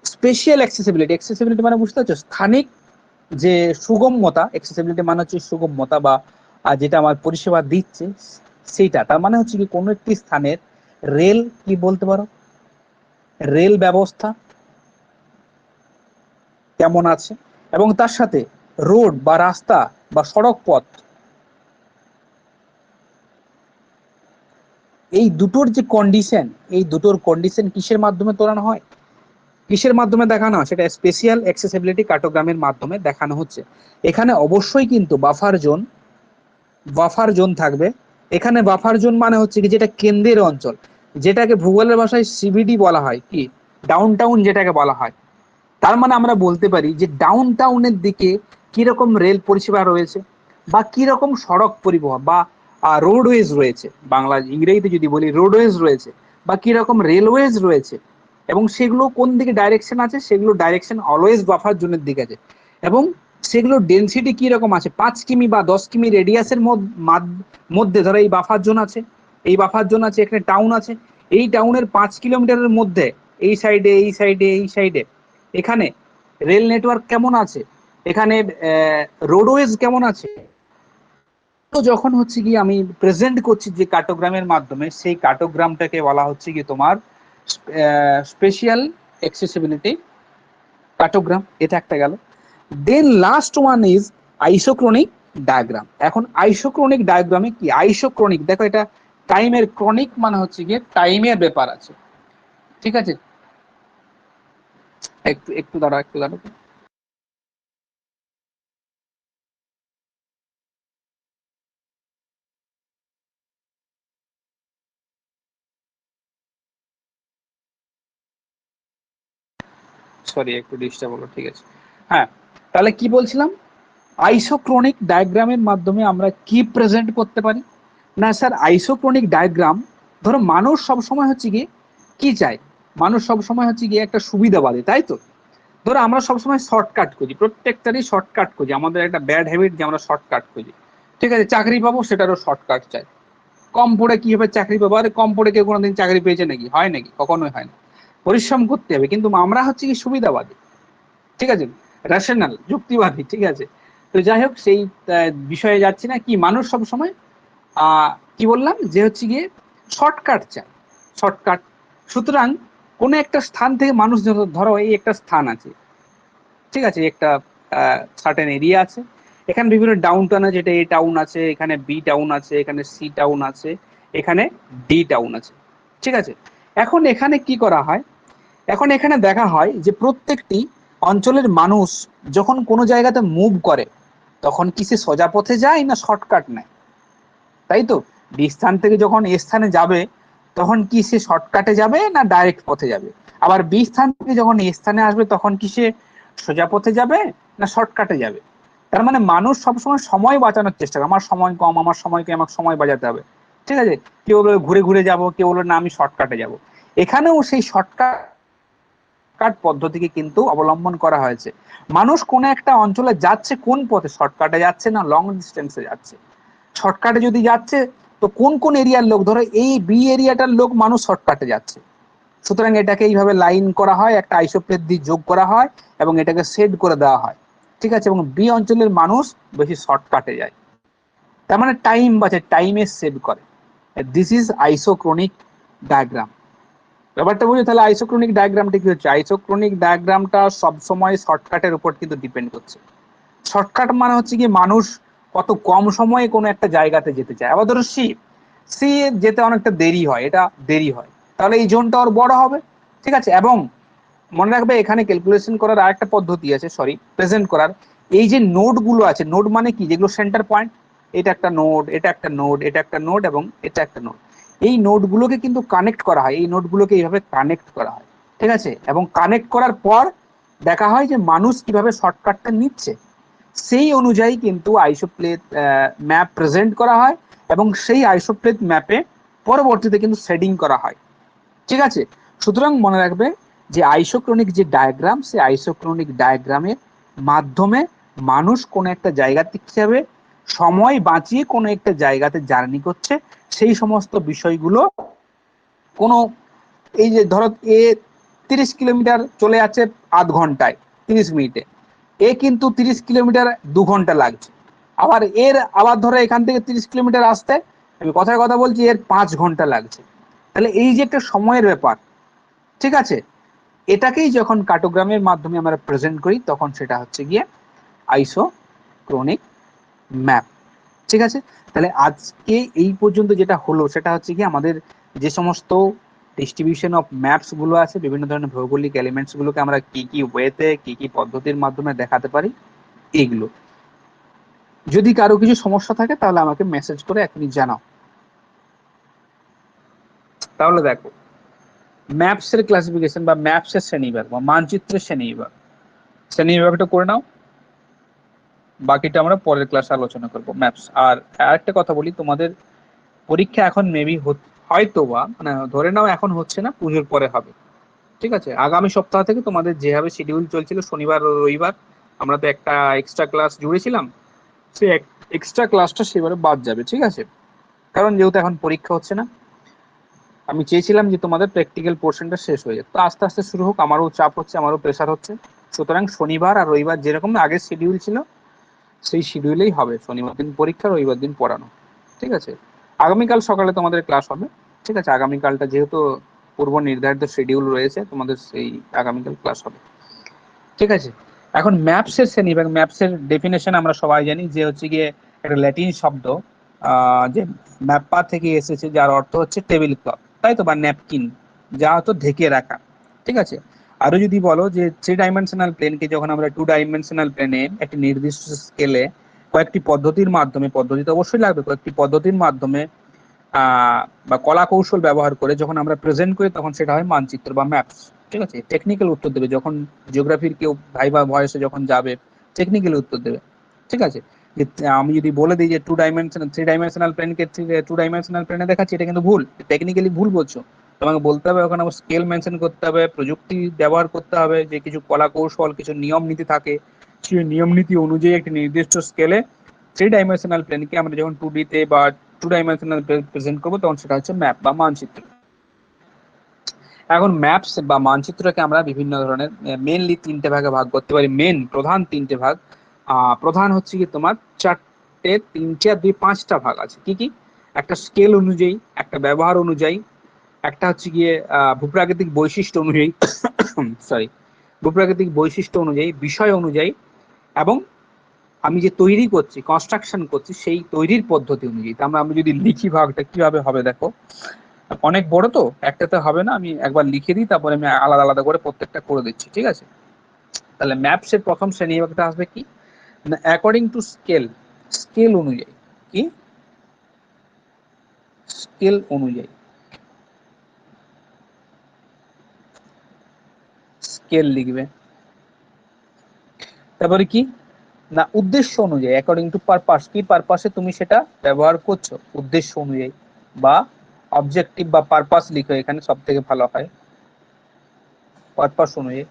স্পেশাল অ্যাক্সেসিবিলিটি মানে বুঝতে পারছো, স্থানিক যে সুগম্যতা, অ্যাক্সেসিবিলিটি মানে হচ্ছে সুগম্যতা বা যেটা আমার পরিষেবা দিচ্ছে সেইটা। তার মানে হচ্ছে কি কোনো একটি স্থানের রেল, কি বলতে পারো, রেল ব্যবস্থা কেমন আছে, এবং তার সাথে রোড বা রাস্তা বা সড়ক পথ, এই দুটোর যে কন্ডিশন, এই দুটোর কন্ডিশন কিসের মাধ্যমে তোলানো হয়, কিসের মাধ্যমে দেখানো হয়, সেটা স্পেশাল অ্যাক্সেসিবিলিটি কার্টোগ্রামের মাধ্যমে দেখানো হচ্ছে। এখানে অবশ্যই কিন্তু বাফার জোন থাকবে। এখানে বাফার জোন মানে হচ্ছে কি যেটা কেন্দ্রের অঞ্চল, যেটাকে ভূগোলের ভাষায় সিবিডি বলা হয়, কি ডাউন টাউন যেটাকে বলা হয়। তার মানে আমরা বলতে পারি যে ডাউন টাউনের দিকে কিরকম রেল পরিষেবা রয়েছে, বা কিরকম সড়ক পরিবহন বা রোডওয়েজ রয়েছে, বাংলা ইংরেজিতে যদি বলি রোডওয়েজ রয়েছে, বা কিরকম রেলওয়েজ রয়েছে, এবং সেগুলো কোন দিকে ডাইরেকশন আছে, সেগুলো ডাইরেকশন অলওয়েজ বাফার জোনের দিকে আছে, এবং সেগুলোর ডেন্সিটি কি রকম আছে, 5 কিমি বা 10 কিমি রেডিয়াসের মধ্যে ধরো এই বাফার জোন আছে, এই বাফার জোন আছে, এখানে টাউন আছে, এই টাউনের 5 কিলোমিটারের মধ্যে এই সাইডে এই সাইডে এই সাইডে এখানে রেল নেটওয়ার্ক কেমন আছে, এখানে রোডওয়েজ কেমন আছে। তো যখন হচ্ছে কি আমি প্রেজেন্ট করছি যে কার্টোগ্রামের মাধ্যমে, সেই কার্টোগ্রামটাকে বলা হচ্ছে কি তোমার স্পেশাল অ্যাক্সেসিবিলিটি কার্টোগ্রাম। এটা একটা গেল। দেন last one is isochronic diagram. এখন আইসোক্রনিক ডায়াগ্রামে কি, আইসোক্রনিক দেখো, এটা টাইমের, ক্রনিক মানে হচ্ছে গিয়ে টাইমের ব্যাপার আছে, ঠিক আছে। একটু একটু দাঁড়াও, একটু দাঁড়াও। সরি, একটু ডিস্টার্ব হলো, ঠিক আছে। হ্যাঁ, তাহলে কি বলছিলাম, আইসোক্রনিক ডায়াগ্রামের মাধ্যমে আমরা কি প্রেজেন্ট করতে পারি? না স্যার, আইসোক্রনিক ডায়াগ্রাম, ধরো মানুষ সবসময় হচ্ছে গিয়ে কি চায়, মানুষ সবসময় হচ্ছে গিয়ে একটা সুবিধাবাদী, তাই তো? ধরো আমরা সবসময় শর্টকাট খুঁজি, প্রত্যেকটারই শর্টকাট খুঁজি, আমাদের একটা ব্যাড হ্যাবিট যে আমরা শর্টকাট খুঁজি। ঠিক আছে, চাকরি পাবো সেটারও শর্টকাট চাই, কম পড়ে কি হবে চাকরি পাবো, আরে কম পড়ে কেউ কোনোদিন চাকরি পেয়েছে নাকি? হয় নাকি? কখনোই হয় না। পরিশ্রম করতে হবে, কিন্তু আমরা হচ্ছে কি সুবিধাবাদী, ঠিক আছে, রেশনাল, যুক্তিবাদী, ঠিক আছে। তো যাই হোক, সেই বিষয়ে যাচ্ছি না, কি মানুষ সব সময় কি বললাম যে হচ্ছে গিয়ে শর্টকাট চায়, শর্টকাট। সুতরাং কোনো একটা স্থান থেকে মানুষ, ধরো এই একটা স্থান আছে, ঠিক আছে, একটা সার্টেন এরিয়া আছে, এখানে বিভিন্ন ডাউন টাউন আছে, এটা এ টাউন আছে, এখানে বি টাউন আছে, এখানে সি টাউন আছে, এখানে ডি টাউন আছে, ঠিক আছে। এখন এখানে কি করা হয়, এখন এখানে দেখা হয় যে প্রত্যেকটি অঞ্চলের মানুষ যখন কোনো জায়গাতে মুভ করে, তখন কি সে সোজা পথে যায় না শর্টকাট নেয়? তাই তো, বি স্থান থেকে যখন এ স্থানে যাবে, তখন কি সে শর্টকাটে যাবে না ডাইরেক্ট পথে যাবে? আবার বি স্থান থেকে যখন এ স্থানে আসবে, তখন কি সে সোজা পথে যাবে না শর্টকাটে যাবে? তার মানে মানুষ সবসময় সময় বাঁচানোর চেষ্টা করে, আমার সময় কম, আমার সময়কে আমাকে সময় বাঁচাতে হবে, ঠিক আছে। কেউ বলবে ঘুরে ঘুরে যাব, কেউ বলবে না আমি শর্টকাটে যাব। এখানেও সেই শর্টকাট পদ্ধতিকে কিন্তু অবলম্বন করা হয়েছে। মানুষ কোন একটা অঞ্চলে যাচ্ছে কোন পথে, শর্টকাটে যাচ্ছে না লং ডিস্টেন্সে যাচ্ছে? শর্টকাটে যদি যাচ্ছে, তো কোন কোন এরিয়ার লোক, ধরো এই বি এরিয়াটার লোক মানুষ শর্টকাটে যাচ্ছে, সুতরাং এটাকে এইভাবে লাইন করা হয়, একটা আইসোপ্লেট দিয়ে যোগ করা হয় এবং এটাকে সেট করে দেওয়া হয়, ঠিক আছে, এবং বি অঞ্চলের মানুষ বেশি শর্টকাটে যায়, তার মানে টাইম বাঁচে, টাইমে সেভ করে। This is isochronic diagram. ব্যাপারটা বুঝে, তাহলে আইসোক্রনিক ডায়াগ্রামটা কি হচ্ছে, আইসোক্রনিক ডায়াগ্রামটা সবসময় শর্টকাটের উপর কিন্তু ডিপেন্ড করছে। শর্টকাট মানে হচ্ছে কি মানুষ কত কম সময়ে কোনো একটা জায়গাতে যেতে চায়। আবার ধরো সি, সি যেতে অনেকটা দেরি হয়, এটা দেরি হয়, তাহলে এই জোনটা ওর বড় হবে, ঠিক আছে। এবং মনে রাখবে এখানে ক্যালকুলেশন করার আরেকটা পদ্ধতি আছে, সরি, প্রেজেন্ট করার। এই যে নোড গুলো আছে, নোড মানে কি, যেগুলো সেন্টার পয়েন্ট, এটা একটা নোড, এটা একটা নোড, এটা একটা নোড এবং এটা একটা নোড, এই নোডগুলোকে কিন্তু কানেক্ট করা হয়, এই নোডগুলোকে এইভাবে কানেক্ট করা হয়, ঠিক আছে। এবং কানেক্ট করার পর দেখা হয় যে মানুষ কিভাবে শর্টকাটটা নিচ্ছে, সেই অনুযায়ী কিন্তু আইসোপ্লেট ম্যাপ প্রেজেন্ট করা হয় এবং সেই আইসোপ্লেট ম্যাপে পরবর্তীতে কিন্তু শেডিং করা হয়, ঠিক আছে। সুতরাং মনে রাখবে যে আইসোক্রনিক যে ডায়াগ্রাম, সেই আইসোক্রনিক ডায়াগ্রামের মাধ্যমে মানুষ কোন একটা জায়গাতে কিভাবে সময় বাঁচিয়ে কোনো একটা জায়গাতে জার্নি করছে, সেই সমস্ত বিষয়গুলো কোনো, এই যে ধরো এ 30 কিলোমিটার চলে যাচ্ছে আধ ঘন্টায়, 30 মিনিটে, এ কিন্তু 30 কিলোমিটার 2 ঘন্টা লাগছে। আবার এর, আবার ধরো এখান থেকে 30 কিলোমিটার আসতে, আমি কথার কথা বলছি, এর 5 ঘন্টা লাগছে। তাহলে এই যে একটা সময়ের ব্যাপার, ঠিক আছে, এটাকেই যখন কার্টোগ্রামের মাধ্যমে আমরা প্রেজেন্ট করি, তখন সেটা হচ্ছে গিয়ে আইসোক্রনিক ম্যাপ, ঠিক আছে। তাহলে আজকে এই পর্যন্ত যেটা হলো, সেটা হচ্ছে কি আমাদের যে সমস্ত ডিস্ট্রিবিউশন অফ ম্যাপস গুলো আছে, বিভিন্ন ধরনের ভৌগোলিক এলিমেন্টস গুলোকে আমরা কি কি ওয়েতে, কি কি পদ্ধতির মাধ্যমে দেখাতে পারি, এইগুলো। যদি কারো কিছু সমস্যা থাকে তাহলে আমাকে মেসেজ করে এখনই জানাও। তাহলে দেখো, ম্যাপস এর ক্লাসিফিকেশন বা ম্যাপস এর শ্রেণীবিভাগ বা মানচিত্রের শ্রেণীবিভাগ, শ্রেণীবিভাগটা করে নাও, বাকিটা আমরা পরের ক্লাসে আলোচনা করব ম্যাপস। আর আরেকটা কথা বলি, তোমাদের পরীক্ষা এখন মেবি হয়তো বা, মানে ধরে নাও এখন হচ্ছে না, পুজোর পরে হবে, ঠিক আছে। আগামী সপ্তাহ থেকে তোমাদের যেভাবে শিডিউল চলছিল শনিবার ও রবিবার, আমরা তো একটা এক্সট্রা ক্লাস জুড়েছিলাম, সেই এক্সট্রা ক্লাসটা সেবারে বাদ যাবে, ঠিক আছে। কারণ যেহেতু এখন পরীক্ষা হচ্ছে না, আমি চেয়েছিলাম যে তোমাদের প্র্যাকটিক্যাল পোর্শনটা শেষ হয়ে যাক, তো আস্তে আস্তে শুরু হোক, আমারও চাপ হচ্ছে, আমারও প্রেশার হচ্ছে। সুতরাং শনিবার আর রবিবার যেরকম আগের শিডিউল ছিল, সেই শিডিউলেই হবে, শনিবার দিন পরীক্ষা, রবিবার দিন পড়ানো, ঠিক আছে। আগামীকাল সকালে তোমাদের ক্লাস হবে, ঠিক আছে, আগামীকালটা যেহেতু পূর্ব নির্ধারিত শিডিউল রয়েছে তোমাদের, সেই আগামীকাল ক্লাস হবে, ঠিক আছে। এখন ম্যাপসের শ্রেণীবিভাগ, ম্যাপসের ডেফিনেশন আমরা সবাই জানি যে হচ্ছে গিয়ে একটা ল্যাটিন শব্দ, যে ম্যাপা থেকে এসেছে, যার অর্থ হচ্ছে টেবিল ক্লথ, তাই তো, বা ন্যাপকিন, যা হতো ঢেকে রাখা, ঠিক আছে। আরো যদি বলো যে থ্রি ডাইমেনশনাল প্লেনকে যখন আমরা টু ডাইমেনশনাল প্লেনে একটি নির্দিষ্ট স্কেলে কয়েকটি পদ্ধতির মাধ্যমে, পদ্ধতি তো অবশ্যই লাগবে, কয়েকটি পদ্ধতির মাধ্যমে বা কলা কৌশল ব্যবহার করে যখন আমরা প্রেজেন্ট করি তখন সেটা হয় মানচিত্র বা ম্যাপস। ঠিক আছে, টেকনিক্যাল উত্তর দেবে যখন জিওগ্রাফির কেউ ভাইবা ভয়েসে যখন যাবে, টেকনিক্যাল উত্তর দেবে। ঠিক আছে, আমি যদি বলে দিই যে টু ডাইমেনশনাল থ্রি ডাইমেনশনাল প্লেনকে টু ডাইমেনশনাল প্লেনে দেখাচ্ছি, এটা কিন্তু ভুল, টেকনিক্যালি ভুল বলছো। তোমাকে বলতে হবে ওখানে স্কেল মেনশন করতে হবে, প্রযুক্তি ব্যবহার করতে হবে, যে কিছু কলা কৌশল, কিছু নিয়ম নীতি থাকে, সেই নিয়ম নীতি অনুযায়ী একটি নির্দিষ্ট স্কেলে থ্রি ডাইমেনশনাল প্লেনকে আমরা যখন টু ডিতে বা টু ডাইমেনশনাল প্রেজেন্ট করবো তখন সেটা হচ্ছে ম্যাপ বা মানচিত্র। এখন ম্যাপস বা মানচিত্রকে আমরা বিভিন্ন ধরনের মেনলি তিনটে ভাগে ভাগ করতে পারি, প্রধান তিনটে ভাগ। প্রধান হচ্ছে কি তোমার চারটে, তিনটে আর দুই, পাঁচটা ভাগ আছে। কি কি? একটা স্কেল অনুযায়ী, একটা ব্যবহার অনুযায়ী, একটা হচ্ছে গিয়ে ভূপ্রাকৃতিক বৈশিষ্ট্য অনুযায়ী সরি, ভূপ্রাকৃতিক বৈশিষ্ট্য অনুযায়ী, বিষয় অনুযায়ী, এবং আমি যে তৈরি করছি, কনস্ট্রাকশন করছি, সেই তৈরির পদ্ধতি অনুযায়ী। আমি যদি লিখি ভাগটা কিভাবে হবে দেখো, অনেক বড় তো একটাতে হবে না, আমি একবার লিখে দিই, তারপরে আমি আলাদা আলাদা করে প্রত্যেকটা করে দিচ্ছি। ঠিক আছে, তাহলে ম্যাপস এর প্রথম শ্রেণী বিভাগটা আসবে কি না, অ্যাকর্ডিং টু স্কেল, স্কেল অনুযায়ী। কি? স্কেল অনুযায়ী, স্কেল লিখবে। তারপরে কি না, উদ্দেশ্য অনুযায়ী, অ্যাকর্ডিং টু পারপাস, কি পারপাসে তুমি সেটা ব্যবহার করছো, উদ্দেশ্য অনুযায়ী, বা অবজেক্টিভ বা পারপাস লিখো এখানে, সব থেকে ভালো হয় পারপাস অনুযায়ী।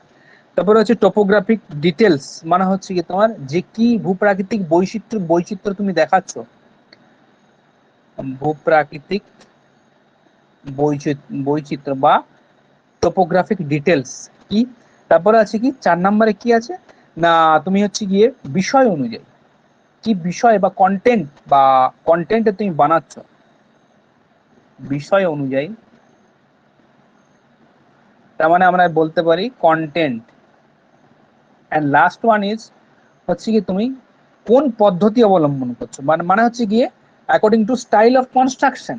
তারপরে হচ্ছে টোপোগ্রাফিক ডিটেলস, মানে হচ্ছে কি তোমার যে কি ভূপ্রাকৃতিক বৈচিত্র্য বৈচিত্র্য তুমি দেখাচ্ছ, ভূপ্রাকৃতিক বৈচিত্র্য বা টোপোগ্রাফিক ডিটেলস কি। তারপরে আছে কি 4 নম্বরে কি আছে না, তুমি হচ্ছে গিয়ে বিষয় অনুযায়ী, কি বিষয় বা কন্টেন্ট, বা কন্টেন্টে তুমি বানাচ্ছ, বিষয় অনুযায়ী, তার মানে আমরা বলতে পারি content. And last one is হচ্ছে কি তুমি কোন পদ্ধতি অবলম্বন করছো, মানে মানে হচ্ছে গিয়ে according to style of construction.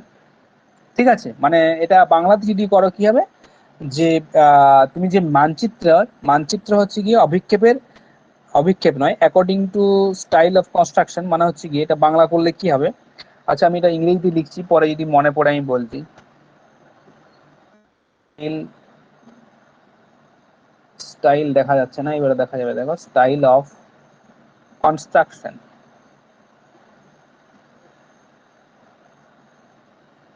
ঠিক আছে, মানে এটা বাংলাতে যদি করো কি হবে যে তুমি যে মানচিত্র, মানচিত্র হচ্ছে গিয়ে অভিক্ষেপের, অভিক্ষেপ নয়, according to style of construction, মানে হচ্ছে গিয়ে এটা বাংলা করলে কি হবে। আচ্ছা, আমি এটা ইংরেজিতে লিখছি, পরে যদি মনে পড়ে আমি বলছি। স্টাইল দেখা যাচ্ছে না, এবারে দেখা যাবে, দেখো স্টাইল অফ কনস্ট্রাকশন,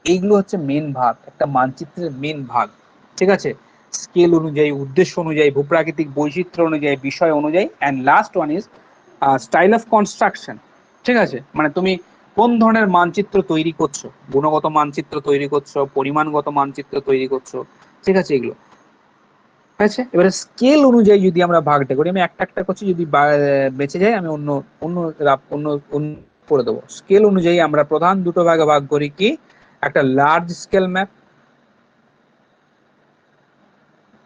এইগুলো হচ্ছে মেন ভাগ, একটা মানচিত্রের মেন ভাগ। ঠিক আছে, স্কেল অনুযায়ী, উদ্দেশ্য অনুযায়ী, ভূপ্রাকৃতিক বৈচিত্র্য অনুযায়ী, বিষয় অনুযায়ী, and last one is style of construction. ঠিক আছে, মানে তুমি কোন ধরনের মানচিত্র তৈরি করছো, গুণগত মানচিত্র তৈরি করছো, পরিমাণগত মানচিত্র তৈরি করছো। ঠিক আছে, এগুলো। ঠিক আছে, এবারে স্কেল অনুযায়ী যদি আমরা ভাগটা করি, আমি একটা একটা করছি, যদি বেঁচে যায় আমি অন্য অন্য অন্য অন্য করে দেবো। স্কেল অনুযায়ী আমরা প্রধান দুটো ভাগে ভাগ করি, কি একটা লার্জ স্কেল ম্যাপ,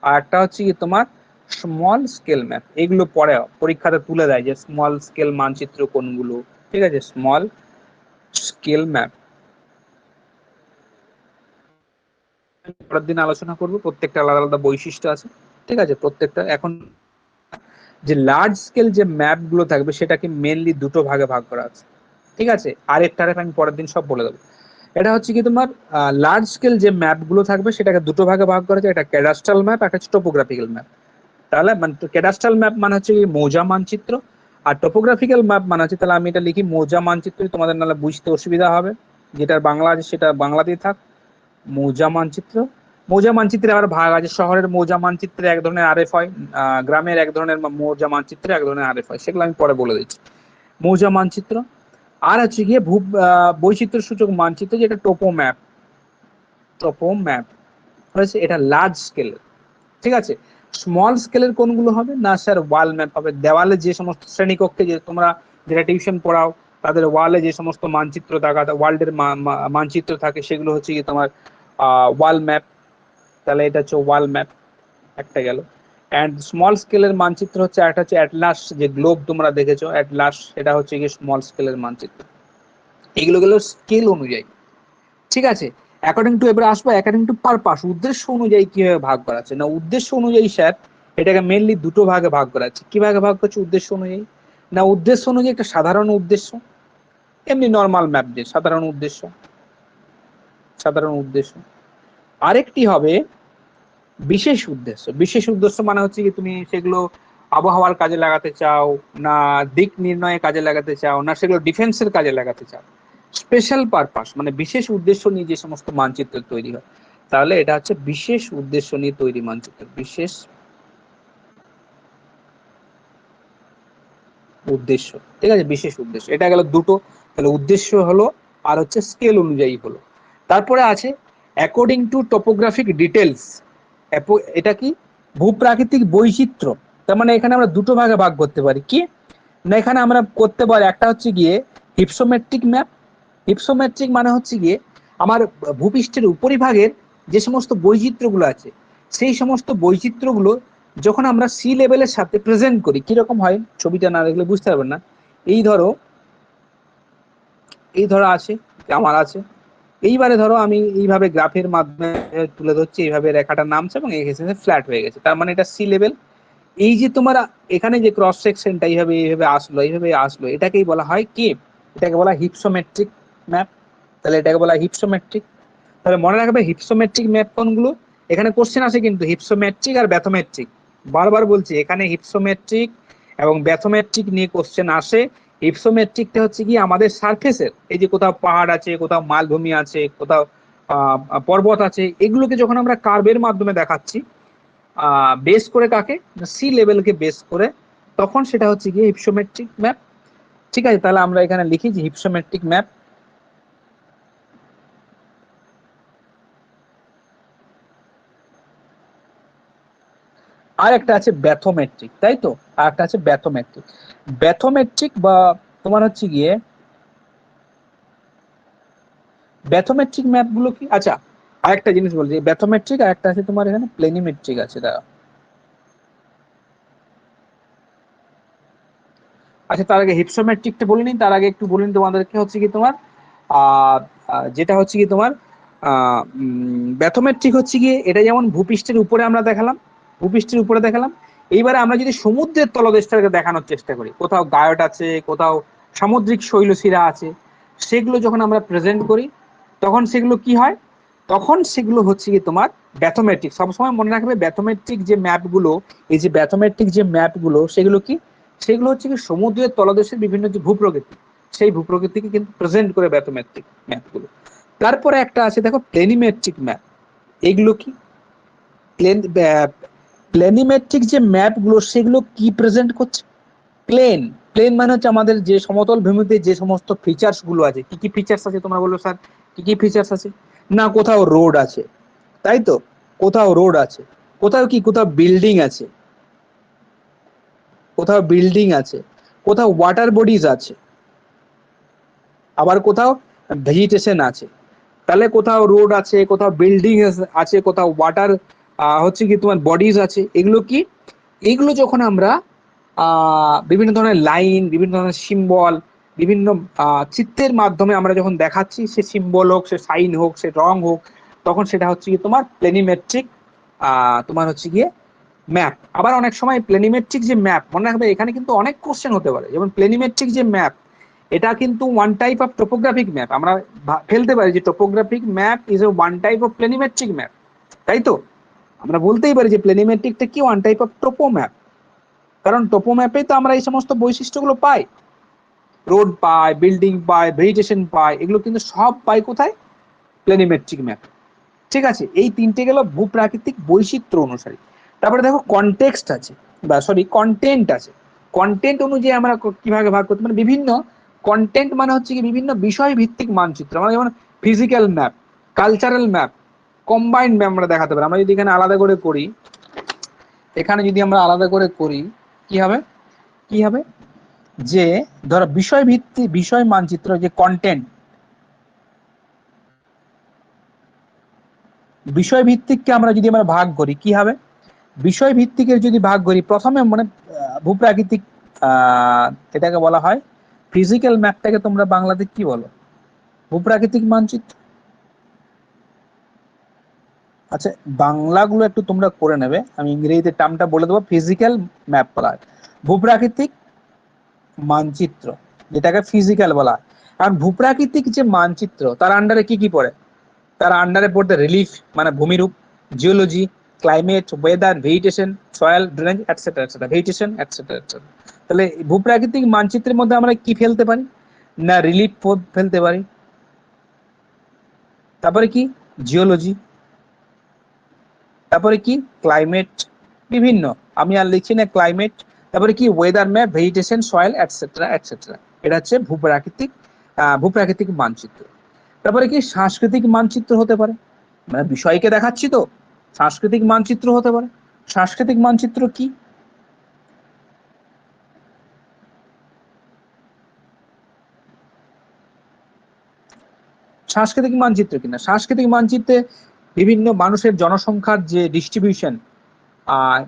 আর একটা হচ্ছে কি তোমার স্মল স্কেল ম্যাপ। এগুলো পরে পরীক্ষাতে তুলে দেয় যে স্মল স্কেল মানচিত্র কোনগুলো। ঠিক আছে, স্মল স্কেল ম্যাপ পরের দিন আলোচনা করবো, প্রত্যেকটা আলাদা আলাদা বৈশিষ্ট্য আছে। ঠিক আছে, প্রত্যেকটা এখন যে লার্জ স্কেল যে ম্যাপ গুলো থাকবে সেটাকে মেনলি দুটো ভাগে ভাগ করা আছে। ঠিক আছে, আরেকটা আমি পরের দিন সব বলে দেবো। এটা হচ্ছে কি তোমার লার্জ স্কেল যে ম্যাপ গুলো থাকবে সেটাকে দুটো ভাগে ভাগ করা আছে, একটা ক্যাডাস্ট্রাল ম্যাপ, একটা হচ্ছে টোপোগ্রাফিক্যাল ম্যাপ। তাহলে মানে ক্যাডাস্ট্রাল ম্যাপ মানে হচ্ছে মৌজা মানচিত্র, আর টোপোগ্রাফিক্যাল ম্যাপ মানে হচ্ছে, তাহলে আমি এটা লিখি মৌজা মানচিত্র, তোমাদের নাহলে বুঝতে অসুবিধা হবে, যেটার বাংলা আছে সেটা বাংলাতেই থাক, মৌজা মানচিত্র। মৌজা মানচিত্রে আবার ভাগ আছে, শহরের মৌজা মানচিত্রে এক ধরনের আরএফ হয়, গ্রামের এক ধরনের মৌজা মানচিত্রে এক ধরনের আরএফ হয়, সেগুলো আমি পরে বলে দিচ্ছি। মৌজা মানচিত্র আর হচ্ছে গিয়ে বৈচিত্র্য সূচক মানচিত্র, যেটা টোপো ম্যাপ, টোপো ম্যাপ হয়েছে, এটা লার্জ স্কেলের। ঠিক আছে, স্মল স্কেলের কোনগুলো হবে না স্যার, ওয়াল ম্যাপ হবে, দেওয়ালে যে সমস্ত শ্রেণীকক্ষে যে তোমরা যেটা টিউশন পড়াও তাদের ওয়ালে যে সমস্ত মানচিত্র থাকা, ওয়ার্ল্ডের মানচিত্র থাকে, সেগুলো হচ্ছে কি তোমার ওয়াল ম্যাপ। তাহলে এটা হচ্ছে ওয়াল ম্যাপ, একটা গেল। অ্যান্ড স্মল স্কেলের মানচিত্র হচ্ছে একটা হচ্ছে অ্যাটলাস, যে গ্লোব তোমরা দেখেছো অ্যাটলাস, এটা হচ্ছে কি স্মল স্কেলের মানচিত্র। এগুলো গেল স্কেল অনুযায়ী। ঠিক আছে, অ্যাকর্ডিং টু, এবার আসবো অ্যাকর্ডিং টু পারপাস, উদ্দেশ্য অনুযায়ী কিভাবে ভাগ করা আছে না, উদ্দেশ্য অনুযায়ী স্যার এটাকে মেনলি দুটো ভাগে ভাগ করা আছে। কি ভাগে ভাগ করছে? উদ্দেশ্য অনুযায়ী। না উদ্দেশ্য অনুযায়ী একটা সাধারণ উদ্দেশ্য, এমনি নর্মাল ম্যাপ যে সাধারণ উদ্দেশ্য, সাধারণ উদ্দেশ্য। আরেকটি হবে বিশেষ উদ্দেশ্য। বিশেষ উদ্দেশ্য মানে হচ্ছে কি তুমি সেগুলো আবহাওয়ার কাজে লাগাতে চাও, না দিক নির্ণয়ে কাজে লাগাতে চাও, না সেগুলো ডিফেন্সের কাজে লাগাতে চাও। স্পেশাল পারপাস মানে বিশেষ উদ্দেশ্য নিয়ে যে সমস্ত মানচিত্র তৈরি হয়, তাহলে এটা হচ্ছে বিশেষ উদ্দেশ্য নিয়ে তৈরি মানচিত্র। বিশেষ উদ্দেশ্য, ঠিক আছে, বিশেষ উদ্দেশ্য। এটা গেল দুটো, তাহলে উদ্দেশ্য হলো আর হচ্ছে স্কেল অনুযায়ী হলো। তারপরে আছে অ্যাকর্ডিং টু টোপোগ্রাফিক ডিটেলস। এটা কি? ভূপ্রাকৃতিক বৈচিত্র্য। তার মানে এখানে আমরা দুটো ভাগে ভাগ করতে পারি। কি না এখানে আমরা করতে পারি, একটা হচ্ছে গিয়ে হিপসোমেট্রিক ম্যাপ। হিপসোমেট্রিক মানে হচ্ছে গিয়ে আমার ভূপৃষ্ঠের উপরিভাগের যে সমস্ত বৈচিত্র্যগুলো আছে, সেই সমস্ত বৈচিত্র্যগুলো যখন আমরা সি লেভেলের সাথে প্রেজেন্ট করি, কিরকম হয় ছবিটা না দেখলে বুঝতে পারবেন না। এই ধরো, এই ধরো আছে, আমার আছে, এইবারে ধরো আমি এইভাবে গ্রাফের মাধ্যমে তুলে ধরছি, এইভাবে রেখাটা নামছে এবং এখানে ফ্ল্যাট হয়ে গেছে, তার মানে এটা সি লেভেল। এই যে তোমার এখানে যে ক্রস সেকশনটা এইভাবে এইভাবে আসলো, এইভাবে আসলো, এটাকেই বলা হয় কি? এটাকে বলা হিপসোমেট্রিক ম্যাপ। তাহলে এটাকে বলা হিপসোমেট্রিক। তাহলে মনে রাখবে হিপসোমেট্রিক ম্যাপ কোনগুলো। এখানে কোশ্চেন আছে কিন্তু হিপসোমেট্রিক আর ব্যাথোমেট্রিক, বারবার বলছি এখানে হিপসোমেট্রিক এবং ব্যাথোমেট্রিক নিয়ে কোশ্চেন আসে। হিপসোমেট্রিকটা হচ্ছে কি আমাদের সারফেসের, এই যে কোথাও পাহাড় আছে, কোথাও মালভূমি আছে, কোথাও পর্বত আছে, এগুলোকে যখন আমরা কার্ভের মাধ্যমে দেখাচ্ছি, বেস করে কাকে? সি লেভেলকে বেস করে, তখন সেটা হচ্ছে গিয়ে হিপসোমেট্রিক ম্যাপ। ঠিক আছে, তাহলে আমরা এখানে লিখি যে হিপসোমেট্রিক ম্যাপ। আর একটা আছে ব্যাথোমেট্রিক, তাই তো, আর একটা আছে ব্যাথোমেট্রিক। ব্যাথোমেট্রিক বা তোমার হচ্ছে গিয়ে ব্যাথোমেট্রিক ম্যাপ গুলো কি? আচ্ছা আরেকটা জিনিস বলছি, ব্যাথোমেট্রিক আর একটা আছে তোমার এখানে প্লেনিমেট্রিক আছে। দাঁড়া, আচ্ছা তার আগে হিপসোমেট্রিকটা বলে নিই, তার আগে একটু বলে নিই তোমাদেরকে হচ্ছে কি তোমার যেটা হচ্ছে কি তোমার ব্যাথোমেট্রিক হচ্ছে গিয়ে এটা যেমন ভূপৃষ্ঠের উপরে আমরা দেখালাম, ভূপৃষ্ঠের উপরে দেখালাম। এইবারে আমরা যদি সমুদ্রের তলদেশটাকে দেখানোর চেষ্টা করি, কোথাও গায়ট আছে, কোথাও সামুদ্রিক শৈলশিরা আছে, সেগুলো যখন আমরা প্রেজেন্ট করি, তখন সেগুলো কি হয়? তখন সেগুলো হচ্ছে কি তোমার ব্যাথোমেট্রিক। সবসময় মনে রাখবে ব্যাথোমেট্রিক যে ম্যাপগুলো, এই যে ব্যাথোমেট্রিক যে ম্যাপগুলো, সেগুলো কি? সেগুলো হচ্ছে কি সমুদ্রের তলদেশের বিভিন্ন যে ভূপ্রকৃতি, সেই ভূপ্রকৃতিকে কিন্তু প্রেজেন্ট করে ব্যাথোমেট্রিক ম্যাপগুলো। তারপরে একটা আছে দেখো প্লেনিমেট্রিক ম্যাপ। এগুলো কি? প্লেন প্লেনিমেট্রিক যে ম্যাপগুলো সেগুলো কি প্রেজেন্ট করছে? প্লেন। প্লেন মানে হচ্ছে আমাদের যে সমতল ভূমিতে যে সমস্ত ফিচার্স গুলো আছে। কি কি ফিচার্স আছে তোমরা বলো স্যার, কি কি ফিচার্স আছে? না কোথাও রোড আছে, তাই তো, কোথাও রোড আছে, কোথাও কি, কোথাও বিল্ডিং আছে, কোথাও বিল্ডিং আছে, কোথাও ওয়াটার বডিজ আছে, আবার কোথাও ভেজিটেশন আছে। তাহলে কোথাও রোড আছে, কোথাও বিল্ডিং আছে, কোথাও ওয়াটার হচ্ছে কি তোমার বডিজ আছে। এগুলো কি? এইগুলো যখন আমরা বিভিন্ন ধরনের লাইন, বিভিন্ন ধরনের সিম্বল, বিভিন্ন চিত্রের মাধ্যমে আমরা যখন দেখাচ্ছি, সে সিম্বল হোক, সে সাইন হোক, সে রং হোক, তখন সেটা হচ্ছে কি তোমার প্লেনিমেট্রিক তোমার হচ্ছে গিয়ে ম্যাপ। আবার অনেক সময় প্লেনিমেট্রিক যে ম্যাপ, মনে রাখবে এখানে কিন্তু অনেক কোশ্চেন হতে পারে। যেমন প্লেনিমেট্রিক যে ম্যাপ, এটা কিন্তু one type of topographic map. আমরা ফেলতে পারি যে topographic map is a one type of planimetric map, তাই তো। আমরা বলতেই পারি যে প্লেনিমেট্রিকটা কি? One type of topo map. কারণ টোপো ম্যাপেই তো আমরা এই সমস্ত বৈশিষ্ট্যগুলো পাই, রোড পাই, বিল্ডিং পাই, ভেজিটেশন পাই, এগুলো কিন্তু সব পাই কোথায়? Planimetric map. ঠিক আছে, এই তিনটে গেল ভূপ্রাকৃতিক বৈচিত্র্য অনুসারী। তারপরে দেখো কনটেক্সট আছে, বা সরি কন্টেন্ট আছে। কন্টেন্ট অনুযায়ী আমরা কিভাবে ভাগ করতে, মানে বিভিন্ন কন্টেন্ট মানে হচ্ছে কি বিভিন্ন বিষয় ভিত্তিক মানচিত্র। আমরা যেমন physical map, cultural map, combined map আমরা দেখাতে পারি। আমরা যদি এখানে আলাদা করে করি, এখানে যদি আমরা আলাদা করে করি, কি হবে? কি হবে যে ধরো বিষয় ভিত্তিক, বিষয় মানচিত্র যে কন্টেন্ট, বিষয় ভিত্তিককে আমরা যদি আমরা ভাগ করি, কি হবে? বিষয় ভিত্তিকের যদি ভাগ করি, প্রথমে মানে ভূপ্রাকৃতিক, এটাকে বলা হয় ফিজিক্যাল ম্যাপটাকে তোমরা বাংলাতে কি বলো? ভূপ্রাকৃতিক মানচিত্র। আচ্ছা, বাংলাগুলো একটু তোমরা করে নেবে, আমি ইংরেজিতে টার্মটা বলে দেবো। ফিজিক্যাল ম্যাপ বলা হয়, ভূপ্রাকৃতিক মানচিত্র, যেটাকে ফিজিক্যাল বলা হয়। কারণ ভূপ্রাকৃতিক যে মানচিত্র তার আন্ডারে কি কি পড়ে? তার আন্ডারে পড়তে রিলিফ মানে ভূমিরূপ, geology, climate, weather, vegetation, soil, drainage, etcetera etcetera, vegetation etcetera etcetera. তাহলে ভূপ্রাকৃতিক মানচিত্রের মধ্যে আমরা কি ফেলতে পারি? না রিলিফ ফেলতে পারি, তারপরে কি জিওলজি, তারপরে কি ক্লাইমেট, বিভিন্ন, আমি আর লিখছি না ক্লাইমেট, তারপরে কি weather map, vegetation, soil etcetera etcetera. এটা হচ্ছে ভূপ্রাকৃতিক মানচিত্র। তারপরে কি সাংস্কৃতিক মানচিত্র হতে পারে, মানে বিষয়কে দেখাচ্ছি তো, সাংস্কৃতিক মানচিত্র হতে পারে। সাংস্কৃতিক মানচিত্র কি? সাংস্কৃতিক মানচিত্র কিনা, সাংস্কৃতিক মানচিত্রে বিভিন্ন মানুষের জনসংখ্যার যে ডিস্ট্রিবিউশন,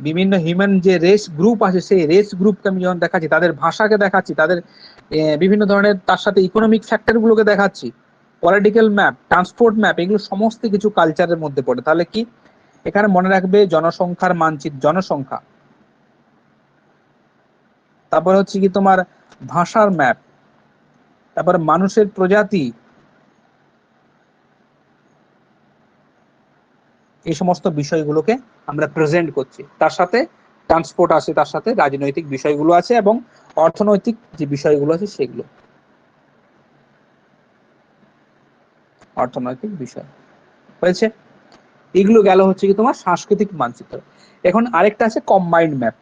বিভিন্ন হিউম্যান যে রেস গ্রুপ আছে, সেই রেস গ্রুপকে আমি যখন দেখাচ্ছি, তাদের ভাষাকে দেখাচ্ছি, তাদের বিভিন্ন ধরনের, তার সাথে ইকোনমিক ফ্যাক্টর গুলোকে দেখাচ্ছি, পলিটিক্যাল ম্যাপ, ট্রান্সপোর্ট ম্যাপ, এগুলো সমস্ত কিছু কালচারের মধ্যে পড়ে। তাহলে কি এখানে মনে রাখবে জনসংখ্যার মানচিত্র, জনসংখ্যা, তারপর হচ্ছে কি তোমার ভাষার ম্যাপ, তারপর মানুষের প্রজাতি, এই সমস্ত বিষয়গুলোকে আমরা প্রেজেন্ট করছি। তার সাথে ট্রান্সপোর্ট আছে, তার সাথে রাজনৈতিক বিষয়গুলো আছে, এবং অর্থনৈতিক যে বিষয়গুলো আছে সেগুলো, অর্থনৈতিক বিষয় হয়েছে। এগুলো গেল হচ্ছে কি তোমার সাংস্কৃতিক মানচিত্র। এখন আরেকটা আছে কম্বাইন্ড ম্যাপ।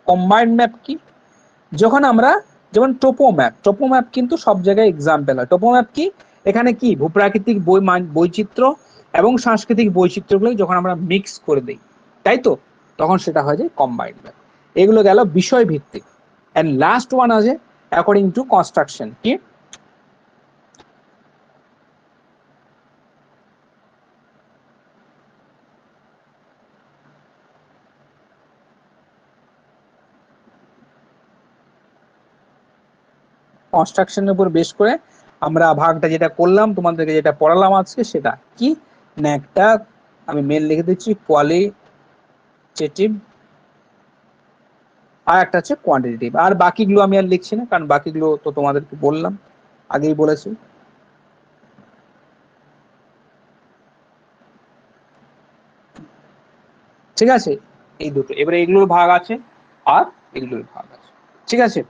কম্বাইন্ড ম্যাপ কি? যখন আমরা, যেমন টোপো ম্যাপ কিন্তু সব জায়গায় এক্সাম্পল হয়। টোপো ম্যাপ কি? এখানে কি ভূপ্রাকৃতিক বৈচিত্র্য এবং সাংস্কৃতিক বৈচিত্র্যগুলো যখন আমরা মিক্স করে দিই, তাই তো, তখন সেটা হয় যে কম্বাইন্ড ম্যাপ। এগুলো গেল বিষয় ভিত্তিক। এন্ড লাস্ট ওয়ান আছে অ্যাকর্ডিং টু কনস্ট্রাকশন। কি? কনস্ট্রাকশনের উপর বেশ করে আমরা ভাগটা যেটা করলাম, তোমাদেরকে যেটা পড়ালাম আজকে, সেটা কি না, একটা আমি মেল লিখে দিচ্ছি কোয়ালিটেটিভ, আর একটা হচ্ছে কোয়ান্টিটেটিভ। আর বাকিগুলো আমি আর লিখছি না, কারণ বাকিগুলো তো তোমাদেরকে বললাম, আগেই বলেছি। ঠিক আছে, এই দুটো। এবারে এগুলোর ভাগ আছে আর এগুলোর ভাগ আছে। ঠিক আছে।